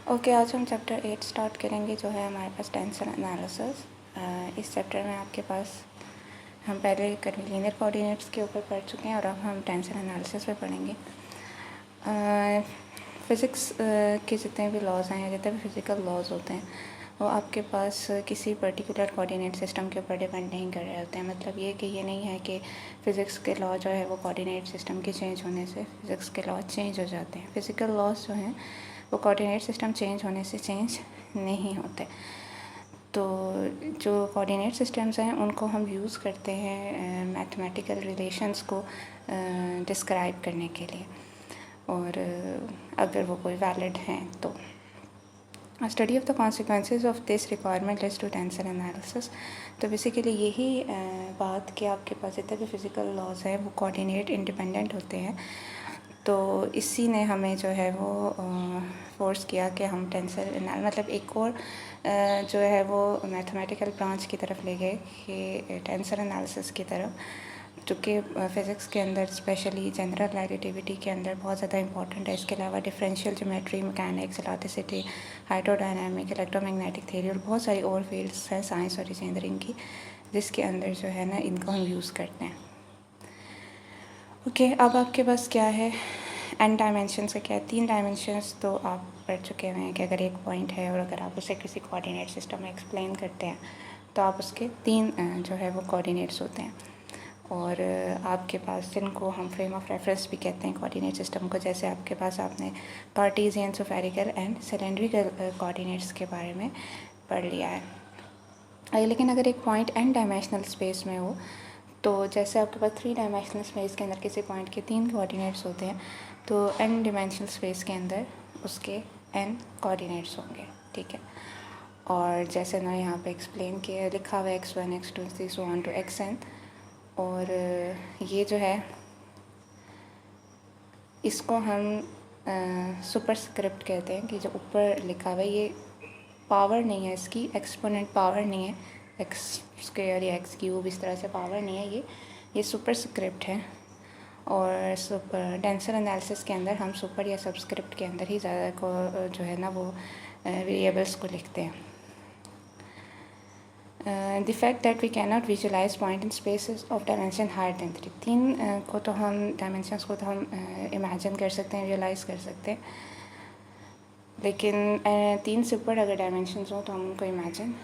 Okay, आज हम chapter 8 start करेंगे, जो है हमारे पास टेंसर एनालिसिस। इस चैप्टर में आपके पास हम पहले कर्वीलिनियर कोऑर्डिनेट्स के ऊपर पढ़ चुके हैं और अब हम टेंसर एनालिसिस पे पढ़ेंगे। फ़िज़िक्स के जितने भी लॉज हैं, जितने भी फिज़िकल लॉज होते हैं, वो आपके पास किसी पर्टिकुलर कोऑर्डिनेट सिस्टम के ऊपर डिपेंड नहीं कर रहे होते हैं। मतलब ये कि ये नहीं है कि फ़िज़िक्स के लॉ जो है वो कोऑर्डिनेट सिस्टम के चेंज होने से फ़िज़िक्स के लॉ चेंज हो जाते हैं। फ़िज़िकल लॉज जो हैं वो कोऑर्डिनेट सिस्टम चेंज होने से चेंज नहीं होते। तो जो कोऑर्डिनेट सिस्टम्स हैं उनको हम यूज़ करते हैं मैथमेटिकल रिलेशंस को डिस्क्राइब करने के लिए, और अगर वो कोई वैलिड हैं तो। Study of the consequences of this requirement leads to tensor analysis. तो बेसिकली यही बात कि आपके पास जितने भी फिज़िकल लॉज हैं वो कोऑर्डिनेट इंडिपेंडेंट होते हैं। तो इसी ने हमें जो है वो फोर्स किया कि हम टेंसर मतलब एक और जो है वो मैथमेटिकल ब्रांच की तरफ ले गए कि टेंसर एनालिसिस की तरफ, जो कि फ़िज़िक्स के अंदर स्पेशली जनरल रिलेटिविटी के अंदर बहुत ज़्यादा इंपॉर्टेंट है। इसके अलावा differential geometry, mechanics, elasticity, hydrodynamic, electromagnetic theory और बहुत सारी और फील्ड्स हैं साइंस और इंजीनियरिंग की, जिसके अंदर जो है ना इनको हम यूज़ करते हैं। ओके, अब आपके पास क्या है, एन डायमेंशंस का क्या है। 3 डायमेंशंस तो आप पढ़ चुके हुए हैं कि अगर एक पॉइंट है और अगर आप उसे किसी कोऑर्डिनेट सिस्टम में एक्सप्लेन करते हैं तो आप उसके 3 जो है वो कोऑर्डिनेट्स होते हैं, और आपके पास जिनको हम फ्रेम ऑफ रेफरेंस भी कहते हैं कोऑर्डिनेट सिस्टम को। जैसे आपके पास आपने Cartesian, spherical and cylindrical coordinates के बारे में पढ़ लिया है। लेकिन अगर एक पॉइंट एन डायमेंशनल स्पेस में हो, तो जैसे आपके पास 3 डायमेंशनल स्पेस के अंदर किसी पॉइंट के 3 कोऑर्डिनेट्स होते हैं, तो एन डायमेंशनल स्पेस के अंदर उसके एन कोऑर्डिनेट्स होंगे, ठीक है। और जैसे ना यहाँ पे एक्सप्लेन किया लिखा हुआ है x1 x2 so on to xn, और ये जो है इसको हम सुपरस्क्रिप्ट कहते हैं, कि जो ऊपर लिखा हुआ है ये पावर नहीं है, इसकी एक्सपोनेंट पावर नहीं है, एक्स स्क्वायर या एक्स क्यूब इस तरह से पावर नहीं है, ये सुपरस्क्रिप्ट है। और टेंसर एनालिसिस के अंदर हम सुपर या सबस्क्रिप्ट के अंदर ही ज़्यादा को जो है ना वो वेरिएबल्स को लिखते हैं। The fact that we can not visualize point in spaces of dimension higher than 3 को तो हम डायमेंशंस को तो हम इमेजिन कर सकते हैं, विजुलाइज कर सकते हैं, लेकिन 3 से ऊपर अगर डायमेंशंस हो तो हम उनको इमेजिन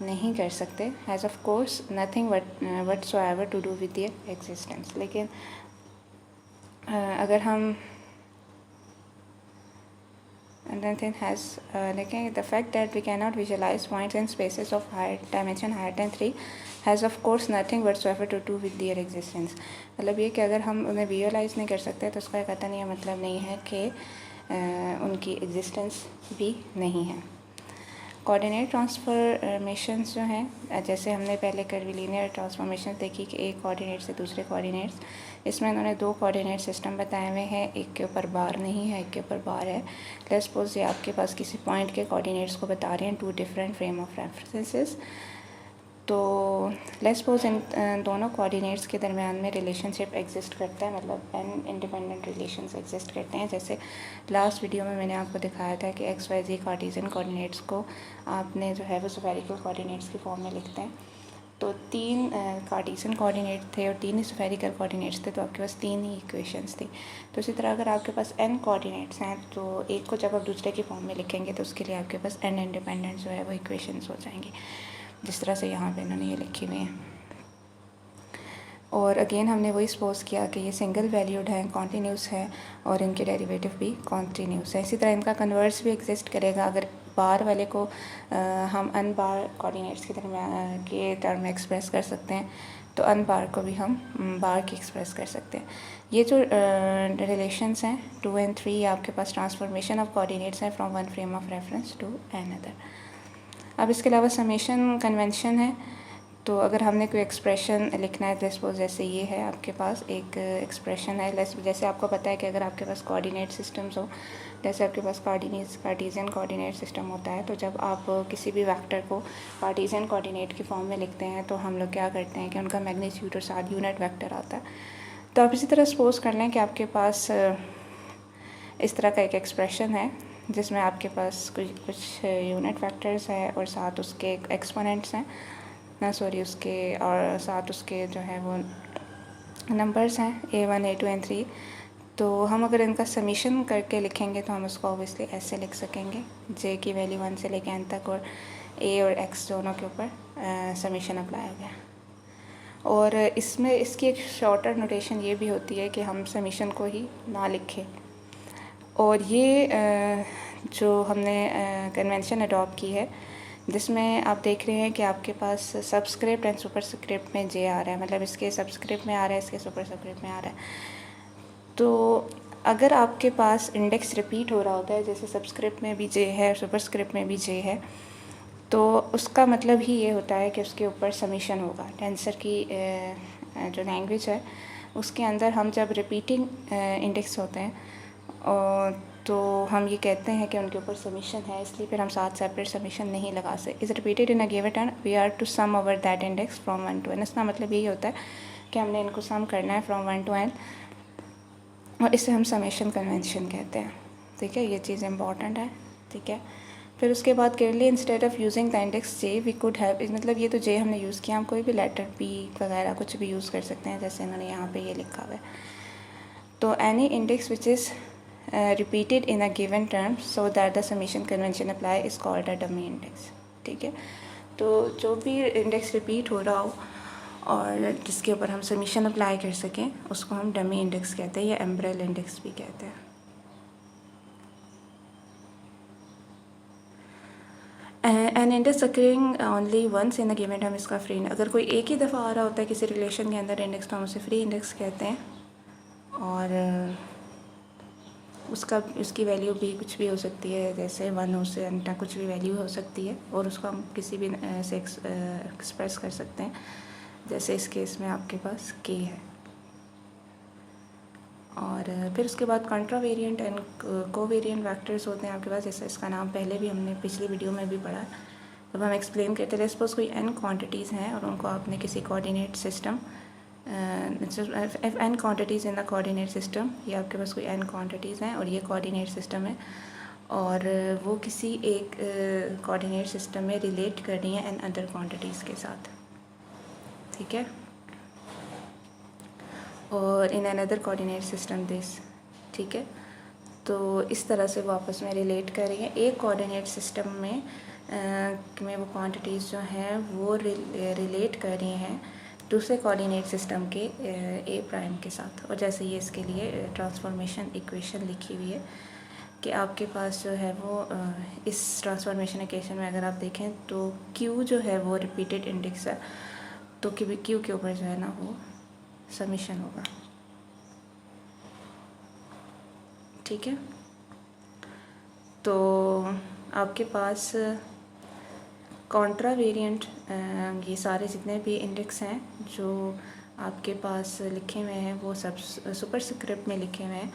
नहीं कर सकते। Has of course nothing whatsoever to do with their existence. लेकिन अगर हम लेकिन the fact that we can not visualize points in spaces of higher dimension higher than 3 has of course nothing whatsoever to do with their existence. मतलब ये कि अगर हम उन्हें विजुलाइज नहीं कर सकते तो उसका कतई ये मतलब नहीं है कि उनकी एग्जिस्टेंस भी नहीं है। कोऑर्डिनेट ट्रांसफॉर्मेशंस जो हैं, जैसे हमने पहले कर्वीलिनियर ट्रांसफॉर्मेशन देखी कि एक कोऑर्डिनेट से दूसरे कोऑर्डिनेट्स, इसमें उन्होंने 2 कोऑर्डिनेट सिस्टम बताए हुए हैं, एक के ऊपर बार नहीं है, एक के ऊपर बार है। लेट्स सपोज ये आपके पास किसी पॉइंट के कोऑर्डिनेट्स को बता रहे हैं, 2 डिफरेंट फ्रेम ऑफ रेफरेंसेस। तो लेट्स सपोज इन दोनों कोऑर्डिनेट्स के दरमियान में रिलेशनशिप एग्जिस्ट करता है, मतलब एन इंडिपेंडेंट रिलेशंस एग्जिस्ट करते हैं। जैसे लास्ट वीडियो में मैंने आपको दिखाया था कि एक्स वाई जी कार्टेशियन कोऑर्डिनेट्स को आपने जो है वो स्फेरिकल कोऑर्डिनेट्स की फॉर्म में लिखते हैं। तो 3 कार्टेशियन कोऑर्डिनेट थे और 3 ही स्फेरिकल कोऑर्डिनेट्स थे, तो आपके पास 3 ही इक्वेशंस थी। तो इसी तरह अगर आपके पास n कोऑर्डिनेट्स हैं तो एक को जब आप दूसरे की फॉर्म में लिखेंगे तो उसके लिए आपके पास n इंडिपेंडेंट जो है वो इक्वेशंस हो जाएंगी, जिस तरह से यहाँ पे इन्होंने ये लिखी हुई हैं। और अगेन हमने वही सपोज किया कि ये सिंगल वैल्यूड है, कॉन्टीन्यूस है और इनके डेरिवेटिव भी कॉन्टीन्यूस है। इसी तरह इनका कन्वर्स भी एग्जिस्ट करेगा। अगर बार वाले को हम अन बार कोऑर्डिनेट्स के दरमियान के टर्म में एक्सप्रेस कर सकते हैं, तो अन बार को भी हम बार की एक्सप्रेस कर सकते हैं। ये जो रिलेशंस हैं 2 and 3, आपके पास ट्रांसफॉर्मेशन ऑफ कोऑर्डिनेट्स हैं from one frame of reference to another. अब इसके अलावा समेशन कन्वेंशन है। तो अगर हमने कोई एक्सप्रेशन लिखना है, सपोज जैसे ये है आपके पास एक एक्सप्रेशन है, जैसे आपको पता है कि अगर आपके पास कोऑर्डिनेट सिस्टम्स हो, जैसे आपके पास कार्टेशियन कोऑर्डिनेट सिस्टम होता है, तो जब आप किसी भी वेक्टर को कार्टेशियन कोऑर्डिनेट की फॉर्म में लिखते हैं तो हम लोग क्या करते हैं कि उनका मैग्नीट्यूड और साथ यूनिट वेक्टर आता है। तो आप इसी तरह सपोज कर लें कि आपके पास इस तरह का एक एक्सप्रेशन है जिसमें आपके पास कुछ यूनिट फैक्टर्स हैं और साथ उसके एक्सपोनेंट्स हैं उसके और साथ उसके जो है वो नंबर्स हैं A1 A2 N3। तो हम अगर इनका समीशन करके लिखेंगे तो हम उसको ऑब्वियसली ऐसे लिख सकेंगे, J की वैल्यू 1 से लेकर N तक और A और X दोनों के ऊपर समीशन अप्लाई हो गया। और इसमें इसकी एक शॉर्टर नोटेशन ये भी होती है कि हम समीशन को ही ना लिखें। और ये जो हमने कन्वेंशन अडॉप्ट की है जिसमें आप देख रहे हैं कि आपके पास सबस्क्रिप्ट एंड सुपरस्क्रिप्ट में J आ रहा है, मतलब इसके सबस्क्रिप्ट में आ रहा है, इसके सुपरस्क्रिप्ट में आ रहा है। तो अगर आपके पास इंडेक्स रिपीट हो रहा होता है, जैसे सबस्क्रिप्ट में भी J है, सुपरस्क्रिप्ट में भी J है, तो उसका मतलब ही ये होता है कि उसके ऊपर समीशन होगा। टेंसर की जो लैंग्वेज है उसके अंदर हम जब रिपीटिंग इंडेक्स होते हैं तो हम ये कहते हैं कि उनके ऊपर समीशन है, इसलिए फिर हम साथ सेपरेट समीशन नहीं लगा सकते। Is repeated in a given turn we are to sum over that index from 1 to n। इसका मतलब यही होता है कि हमने इनको सम करना है फ्रॉम 1 to n और इसे हम समेशन कन्वेंशन कहते हैं। ठीक है, ये चीज़ इंपॉर्टेंट है। ठीक है, फिर उसके बाद clearly instead of using the index J we could have, मतलब ये तो J हमने यूज़ किया, हम कोई भी लेटर P वगैरह कुछ भी यूज़ कर सकते हैं, जैसे इन्होंने यहाँ पे ये लिखा हुआ है। तो any index which is repeated in a given term so that the summation convention apply is called a dummy index. ठीक है, तो जो भी इंडेक्स रिपीट हो रहा हो और जिसके ऊपर हम समीशन अप्लाई कर सकें उसको हम डमी इंडेक्स कहते हैं या एम्ब्रेल इंडेक्स भी कहते हैं। An index occurring only once in a given term इसका फ्री, अगर कोई एक ही दफ़ा आ रहा होता है किसी रिलेशन के अंदर इंडेक्स तो हम उसे फ्री इंडेक्स कहते हैं। और उसकी वैल्यू भी कुछ भी हो सकती है, जैसे 1 हो से n तक कुछ भी वैल्यू हो सकती है और उसको हम किसी भी से एक्सप्रेस कर सकते हैं। जैसे इस केस में आपके पास K है। और फिर उसके बाद Contra variant and covariant vectors होते हैं आपके पास, जैसे इसका नाम पहले भी हमने पिछली वीडियो में भी पढ़ा। जब हम एक्सप्लेन करते थे सपोज कोई n क्वांटिटीज़ हैं और उनको आपने किसी coordinate system n quantities in the coordinate system, ये आपके पास कोई n क्वांटिटीज़ हैं और ये कोऑर्डिनेट सिस्टम है और वो किसी एक कोऑर्डिनेट सिस्टम में रिलेट कर रही हैं n अदर क्वांटिटीज़ के साथ। ठीक है, और in another coordinate system this. ठीक है, तो इस तरह से वो आपस में रिलेट कर रही हैं। एक कोऑर्डिनेट सिस्टम में वो क्वांटिटीज़ जो हैं वो रिलेट कर रही हैं दूसरे कोऑर्डिनेट सिस्टम के ए प्राइम के साथ। और जैसे ये इसके लिए ट्रांसफॉर्मेशन इक्वेशन लिखी हुई है कि आपके पास जो है वो इस ट्रांसफॉर्मेशन इक्वेशन में अगर आप देखें तो Q जो है वो रिपीटेड इंडेक्स है, तो Q के ऊपर जो है ना वो समीशन होगा। ठीक है, तो आपके पास कॉन्ट्रा वेरिएंट ये सारे जितने भी इंडेक्स हैं जो आपके पास लिखे हुए हैं वो सब सुपरस्क्रिप्ट में लिखे हुए हैं।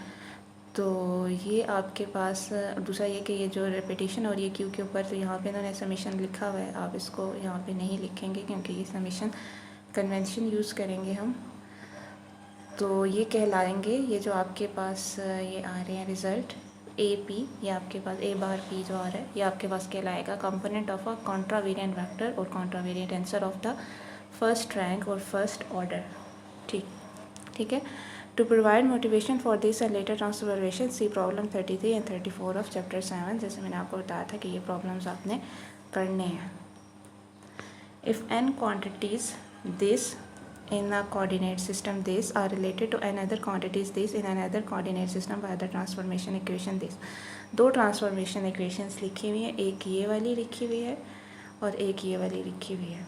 तो ये आपके पास दूसरा ये कि ये जो रेपिटेशन और ये Q के ऊपर, तो यहाँ पे इन्होंने समीशन लिखा हुआ है, आप इसको यहाँ पे नहीं लिखेंगे क्योंकि ये समीशन कन्वेंशन यूज़ करेंगे हम। तो ये कहलाएंगे, ये जो आपके पास ये आ रहे हैं रिज़ल्ट AP, ये आपके पास A बार P जो आ रहा है ये आपके पास कहलाएगा component of a contravariant vector और contravariant answer of the first rank और फर्स्ट ऑर्डर। ठीक है, to provide motivation for this and later transformation see problem 33 and 34 of chapter 7। जैसे मैंने आपको बताया था कि ये प्रॉब्लम्स आपने करने हैं। If n quantities this in a coordinate system this are related to another quantities this in another coordinate system by the transformation equation this। दो ट्रांसफॉर्मेशन इक्वेशंस लिखी हुई हैं, एक ये वाली लिखी हुई है और एक ये वाली लिखी हुई है।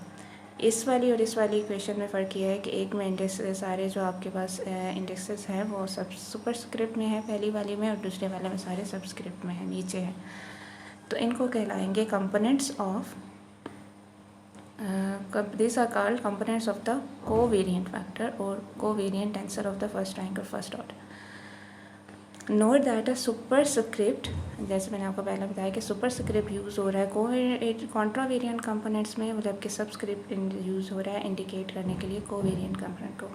इस वाली और इस वाली इक्वेशन में फ़र्क ये है कि एक में इंडेक्स सारे जो आपके पास इंडेक्सेस हैं वो सब सुपरस्क्रिप्ट में है पहली वाली में, और दूसरे वाले में सारे सबस्क्रिप्ट में है, नीचे है। तो इनको कहलाएंगे components of these are called components of the covariant vector or covariant tensor of the first rank or first order. Note that a superscript, जैसे मैंने आपको पहले बताया कि सुपरस्क्रिप्ट यूज़ हो रहा है कॉन्ट्रावेरिएंट कंपोनेंट्स में, मतलब कि सबस्क्रिप्ट यूज़ हो रहा है इंडिकेट करने के लिए कोवेरिएंट कंपोनेंट को।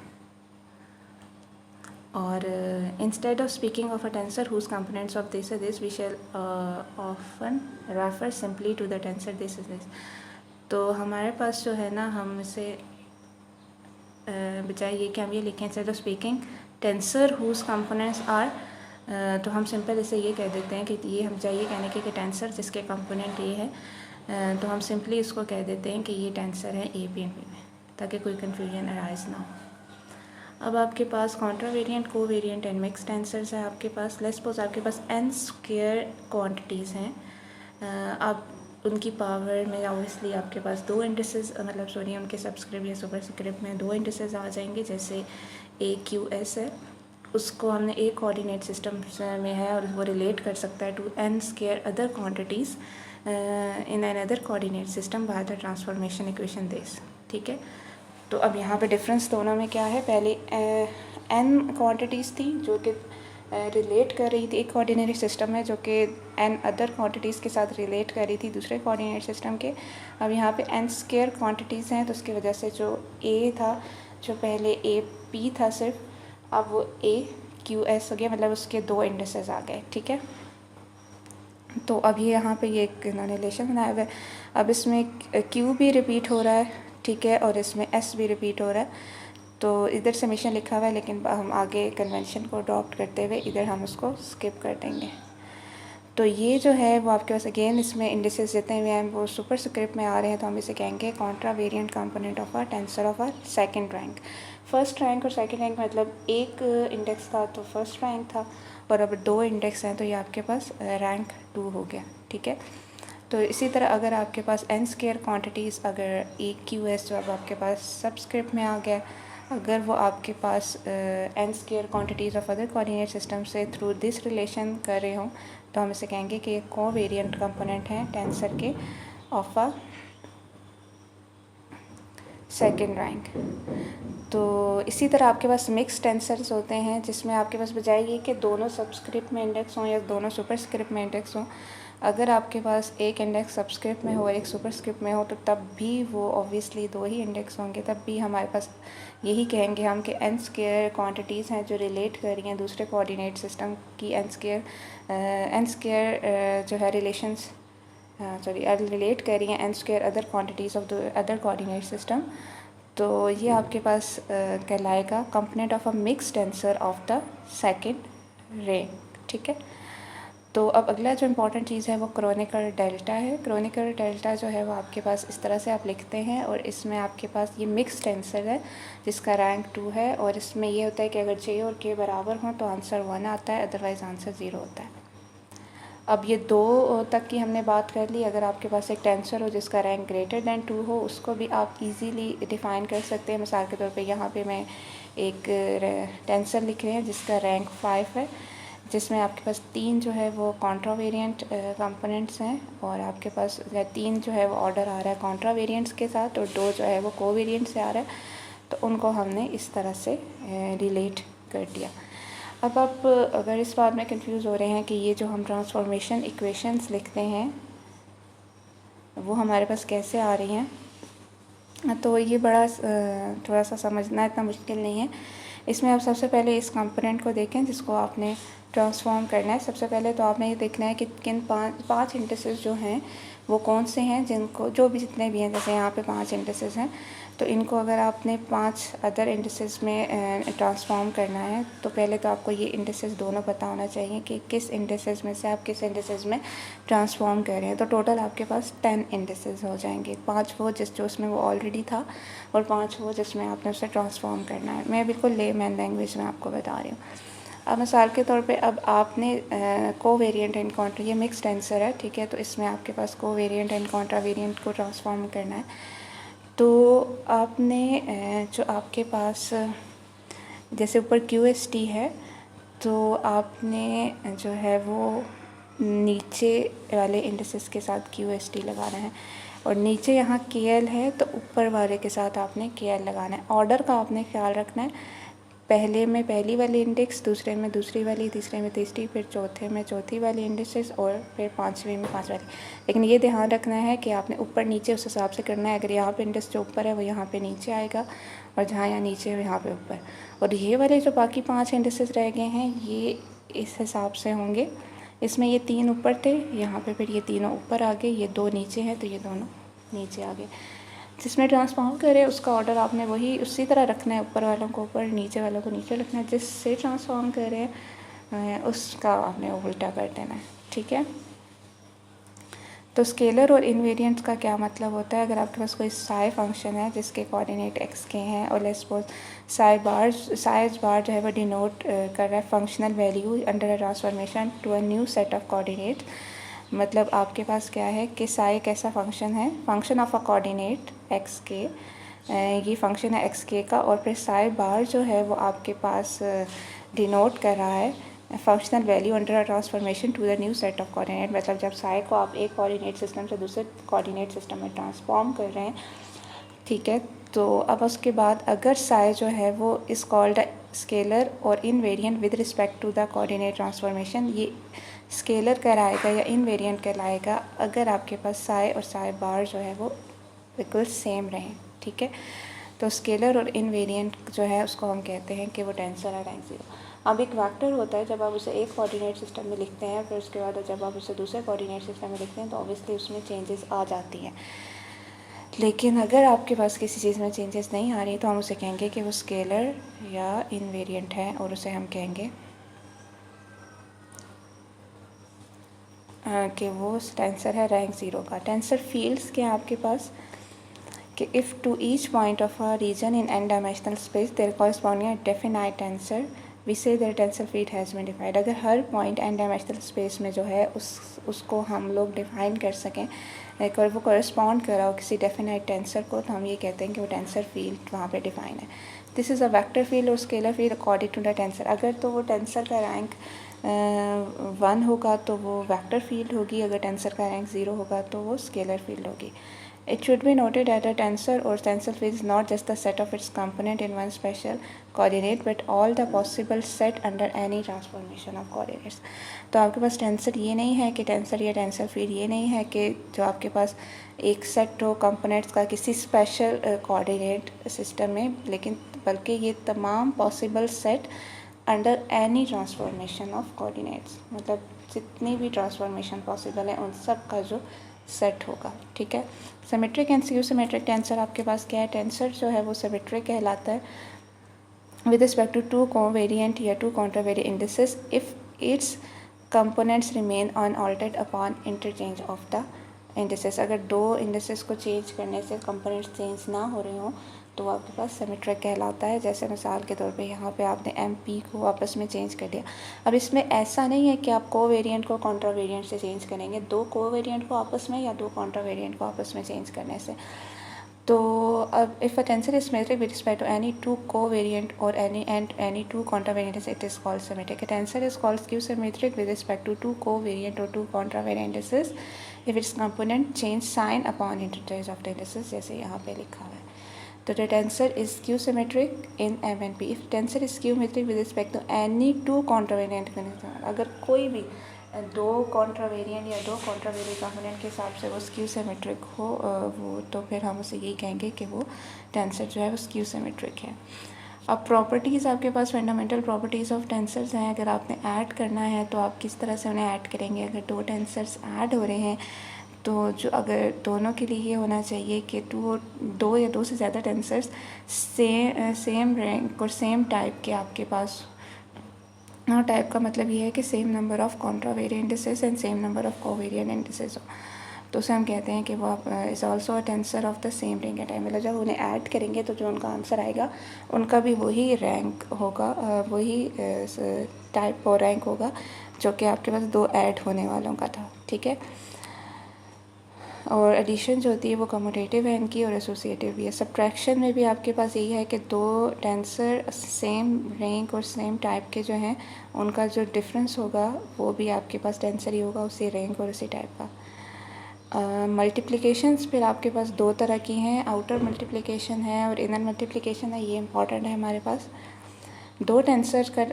और instead of speaking of a tensor whose components of this this we shall often refer simply to the tensor this is this. तो हमारे पास जो है ना, हम इसे बजाय ये कि हम ये लिखें instead of speaking tensor whose components are, तो हम सिंपल इसे ये कह देते हैं कि ये हम चाहिए कहने के कि टेंसर जिसके कंपोनेंट ये है, तो हम सिंपली इसको कह देते हैं कि ये टेंसर है ए बी एंड बी में, ताकि कोई कन्फ्यूजन अराइज ना हो। अब आपके पास कॉन्ट्रावेरिएंट, कोवेरिएंट एंड मिक्स टेंसर्स है आपके पास। लेट्स सपोज आपके पास n स्क्वायर क्वांटिटीज़ हैं, आप उनकी पावर में ऑब्वियसली आपके पास दो इंडिसेस, मतलब सॉरी उनके सबस्क्रिप्ट या सुपरस्क्रिप्ट में दो इंडिसेस आ जाएंगे। जैसे ए क्यू एस है, उसको हमने एक कोऑर्डिनेट सिस्टम में है और वो रिलेट कर सकता है to n square other quantities in an other coordinate system by the transformation equation this. ठीक है, तो अब यहाँ पे डिफरेंस दोनों में क्या है, पहले n क्वांटिटीज़ थी जो कि रिलेट कर रही थी एक कोऑर्डिनेट सिस्टम में, जो कि n अदर क्वांटिटीज़ के साथ रिलेट कर रही थी दूसरे कोऑर्डिनेट सिस्टम के। अब यहाँ पे n स्क्वायर क्वांटिटीज़ हैं, तो उसकी वजह से जो a था, जो पहले ए पी था सिर्फ, अब वो ए क्यू एस हो गया, मतलब उसके दो इंडिसेस आ गए। ठीक है, तो अभी यहाँ पे ये एक इन्होंने रिलेशन बनाया हुआ है। अब इसमें क्यू भी रिपीट हो रहा है, ठीक है, और इसमें एस भी रिपीट हो रहा है। तो इधर समीशन लिखा हुआ है, लेकिन हम आगे कन्वेंशन को अडॉप्ट करते हुए इधर हम उसको स्किप कर देंगे। तो ये जो है वो आपके पास अगेन इसमें इंडिसेस जितने हुए हैं वो सुपर स्क्रिप्ट में आ रहे हैं, तो हम इसे कहेंगे contravariant component of a tensor of a second rank. First rank और सेकंड रैंक मतलब एक इंडेक्स था तो फर्स्ट रैंक था, और अब दो इंडेक्स हैं तो ये आपके पास रैंक 2 हो गया। ठीक है, तो इसी तरह अगर आपके पास n स्क्वायर क्वांटिटीज़, अगर ए क्यू एस जो अब आपके पास सबस्क्रिप्ट में आ गया, अगर वो आपके पास n square quantities of other coordinate system से थ्रू दिस रिलेशन कर रहे हों, तो हम इसे कहेंगे कि ये कोवेरिएंट कंपोनेंट हैं टेंसर के ऑफ अ सेकेंड रैंक। तो इसी तरह आपके पास मिक्स टेंसर्स होते हैं, जिसमें आपके पास बजाय ये कि दोनों सबस्क्रिप्ट में इंडेक्स हों या दोनों सुपरस्क्रिप्ट में इंडेक्स हों, अगर आपके पास एक इंडेक्स सबस्क्रिप्ट में हो और एक सुपरस्क्रिप्ट में हो, तो तब भी वो ऑब्वियसली दो ही इंडेक्स होंगे। तब भी हमारे पास यही कहेंगे हम कि n स्क्वायर क्वांटिटीज़ हैं जो रिलेट कर रही हैं दूसरे कोऑर्डिनेट सिस्टम की n स्क्वायर जो है रिलेशंस रिलेट कर रही हैं n square other quantities of the other coordinate system. तो ये आपके पास कहलाएगा component of a mix tensor of the second rank. ठीक है, तो अब अगला जो इम्पॉर्टेंट चीज़ है वो क्रोनिकल डेल्टा है। क्रोनिकल डेल्टा जो है वो आपके पास इस तरह से आप लिखते हैं, और इसमें आपके पास ये मिक्स टेंसर है जिसका रैंक 2 है, और इसमें ये होता है कि अगर जे और के बराबर हों तो आंसर 1 आता है, अदरवाइज़ आंसर 0 होता है। अब ये 2 तक की हमने बात कर ली। अगर आपके पास एक टेंसर हो जिसका रैंक ग्रेटर दैन 2 हो, उसको भी आप इजीली डिफ़ाइन कर सकते हैं। मिसाल के तौर पे यहाँ पे मैं एक टेंसर लिख रहे हैं जिसका रैंक 5 है, जिसमें आपके पास 3 जो है वो कॉन्ट्रावेरिएंट कंपोनेंट्स हैं, और आपके पास 3 जो है वो ऑर्डर आ रहा है कॉन्ट्रावेरिएंट्स के साथ, और 2 जो है वो कोवेरिएंट से आ रहा है। तो उनको हमने इस तरह से रिलेट कर दिया। अब आप अगर इस बात में कंफ्यूज हो रहे हैं कि ये जो हम ट्रांसफॉर्मेशन इक्वेशंस लिखते हैं वो हमारे पास कैसे आ रही हैं, तो ये बड़ा थोड़ा सा समझना इतना मुश्किल नहीं है। इसमें आप सबसे पहले इस कंपोनेंट को देखें जिसको आपने ट्रांसफॉर्म करना है। सबसे पहले तो आपने ये देखना है कि किन पाँच इंडिसेस जो हैं वो कौन से हैं, जिनको जो भी जितने भी हैं, जैसे यहाँ पे 5 इंडिसेस हैं, तो इनको अगर आपने 5 अदर इंडिसेस में ट्रांसफॉर्म करना है, तो पहले तो आपको ये इंडिसेस दोनों पता होना चाहिए कि किस इंडिसेस में से आप किस इंडिसेस में ट्रांसफॉर्म कर रहे हैं। तो टोटल आपके पास 10 इंडिसेस हो जाएंगे, 5 वो जो उसमें वो ऑलरेडी था, और 5 वो जिसमें आपने उसे ट्रांसफॉर्म करना है। मैं बिल्कुल लेमैन लैंग्वेज में आपको बता रही हूँ। अब मिसाल के तौर पे अब आपने कोवेरिएंट एंड कॉन्ट्रा, ये मिक्स टेंसर है, ठीक है, तो इसमें आपके पास कोवेरिएंट एंड कॉन्ट्रावेरिएंट को ट्रांसफॉर्म करना है। तो आपने जो आपके पास जैसे ऊपर QST है, तो आपने जो है वो नीचे वाले इंडिसेस के साथ QST लगाना है, और नीचे यहाँ KL है तो ऊपर वाले के साथ आपने KL लगाना है। ऑर्डर का आपने ख्याल रखना है, पहले में पहली वाली इंडेक्स, दूसरे में दूसरी वाली, तीसरे में तीसरी, फिर चौथे में चौथी वाली इंडेक्सेस, और फिर पाँचवें में पाँच वाली। लेकिन ये ध्यान रखना है कि आपने ऊपर नीचे उस हिसाब से करना है। अगर यहाँ पे इंडेक्स जो ऊपर है वो यहाँ पे नीचे आएगा, और जहाँ यहाँ नीचे यहाँ पे ऊपर। और ये वाले जो बाकी 5 इंडिसेस रह गए हैं ये इस हिसाब से होंगे। इसमें ये 3 ऊपर थे, यहाँ पे फिर ये तीनों ऊपर आ गए, ये 2 नीचे हैं तो ये दोनों नीचे आ गए। जिसमें ट्रांसफॉर्म करे उसका ऑर्डर आपने वही उसी तरह रखना है, ऊपर वालों को ऊपर, नीचे वालों को नीचे रखना है। जिससे ट्रांसफॉर्म करे उसका आपने उल्टा कर देना है, ठीक है। तो स्केलर और इनवेरिएंट्स का क्या मतलब होता है? अगर आपके पास कोई साई फंक्शन है जिसके कोऑर्डिनेट एक्स के हैं और लेट्स सपोज साई बार जो है वो डिनोट कर रहा है functional value under a transformation to a new set of coordinate. मतलब आपके पास क्या है कि साई एक ऐसा फंक्शन है, function of a coordinate x के, ये फंक्शन है एक्स के का, और फिर साई बार जो है वो आपके पास डिनोट कर रहा है functional value under a transformation to the new set of coordinate. मतलब जब साई को आप एक कोऑर्डिनेट सिस्टम से दूसरे कोऑर्डिनेट सिस्टम में ट्रांसफॉर्म कर रहे हैं, ठीक है। तो अब उसके बाद अगर साई जो है वो इस कॉल्ड स्केलर और invariant with respect to the coordinate transformation, ये स्केलर कहलाएगा या इनवेरिएंट कहलाएगा अगर आपके पास साई और साई बार जो है वो बिल्कुल सेम रहें, ठीक है। तो स्केलर और इनवेरिएंट जो है उसको हम कहते हैं कि वो टेंसर है रैंक 0। अब एक वेक्टर होता है, जब आप उसे एक कोऑर्डिनेट सिस्टम में लिखते हैं फिर उसके बाद जब आप उसे दूसरे कोऑर्डिनेट सिस्टम में लिखते हैं तो ऑब्वियसली उसमें चेंजेस आ जाती हैं। लेकिन अगर आपके पास किसी चीज़ में चेंजेस नहीं आ रही तो हम उसे कहेंगे कि वो स्केलर या इनवेरिएंट है, और उसे हम कहेंगे कि वो टेंसर है रैंक 0 का। टेंसर फील्ड्स के आपके पास कि if to each point of a region in n dimensional space there corresponding definite tensor we say there tensor field has been defined. अगर हर पॉइंट n डायमेंशनल स्पेस में जो है उसको हम लोग डिफाइन कर सकें और वो कॉरस्पॉन्ड कर रहा हो किसी डेफिनाइट टेंसर को, तो हम ये कहते हैं कि वो टेंसर फील्ड वहाँ पे डिफाइन है। This is a vector field और scalar field according to the tensor. अगर तो वो टेंसर का रैंक 1 होगा तो वो वेक्टर फील्ड होगी, अगर टेंसर का रैंक 0 होगा तो वो स्केलर फील्ड होगी। It should be noted that a tensor or tensor field is not just the set of its component in one special coordinate but all the possible set under any transformation of coordinates। तो आपके पास tensor ये नहीं है कि tensor या tensor field ये नहीं है कि जो आपके पास एक सेट हो कंपोनेंट्स का किसी स्पेशल कोऑर्डिनेट सिस्टम में, लेकिन बल्कि ये तमाम possible set under any transformation of coordinates, मतलब जितनी भी ट्रांसफॉर्मेशन पॉसिबल है उन सब का जो सेट होगा, ठीक है। Symmetric and skew symmetric tensor आपके पास क्या है? टेंसर जो है वो सिमेट्रिक कहलाता है विद रिस्पेक्ट टू 2 कोवेरिएंट या 2 contravariant indices if its components remain unaltered upon interchange of the indices. अगर 2 इंडिसेस को चेंज करने से कंपोनेंट्स चेंज ना हो रहे हों तो वो आपके पास सिमेट्रिक कहलाता है। जैसे मिसाल के तौर पे यहाँ पे आपने MP को आपस में चेंज कर दिया। अब इसमें ऐसा नहीं है कि आप कोवेरिएंट को कॉन्ट्रावेरिएंट से चेंज करेंगे, 2 कोवेरिएंट को आपस में या 2 कॉन्ट्रावेरिएंट को आपस में चेंज करने से। तो अब if a tensor is symmetric with respect to any 2 covariant और any 2 contravariant it is called symmetric. A tensor is called skew symmetric with respect to 2 covariant or 2 contravariant indices if its component change sign upon interchange of the indices, जैसे यहाँ पे लिखा हुआ है। तो the tensor is skew symmetric in M and P. If tensor is skew symmetric with respect to any 2 contravariant conditions, अगर कोई भी 2 कॉन्ट्रावेरिएंट या 2 कॉन्ट्रावेरिएंट कंपोनेंट के हिसाब से वो स्क्यू सिमेट्रिक हो वो, तो फिर हम उसे यही कहेंगे कि वो टेंसर जो है वो स्क्यू सिमेट्रिक है। अब प्रॉपर्टीज़ आपके पास फंडामेंटल प्रॉपर्टीज़ ऑफ टेंसर्स हैं। अगर आपने ऐड करना है तो आप किस तरह से उन्हें ऐड करेंगे? अगर 2 टेंसर्स ऐड हो रहे हैं तो जो अगर दोनों के लिए ये होना चाहिए कि 2 या 2 से ज़्यादा टेंसर्स सेम रैंक और सेम टाइप के आपके पास, टाइप का मतलब ये है कि same number of contravariant indices and same number of covariant indices हो, तो उसे हम कहते हैं कि वो is also a tensor of the same rank and type. मतलब जब उन्हें ऐड करेंगे तो जो उनका आंसर आएगा उनका भी वही रैंक होगा, वही टाइप और रैंक होगा जो कि आपके पास 2 ऐड होने वालों का था, ठीक है। और एडिशन जो होती है वो कम्यूटेटिव है इनकी और एसोसिएटिव भी है। सब्ट्रैक्शन में भी आपके पास यही है कि 2 टेंसर सेम रैंक और सेम टाइप के जो हैं उनका जो डिफरेंस होगा वो भी आपके पास टेंसर ही होगा, उसी रैंक और उसी टाइप का। मल्टीप्लिकेशंस फिर आपके पास 2 तरह की हैं, आउटर मल्टीप्लिकेशन है और इनर मल्टीप्लिकेशन है। ये इंपॉर्टेंट है हमारे पास। 2 टेंसर का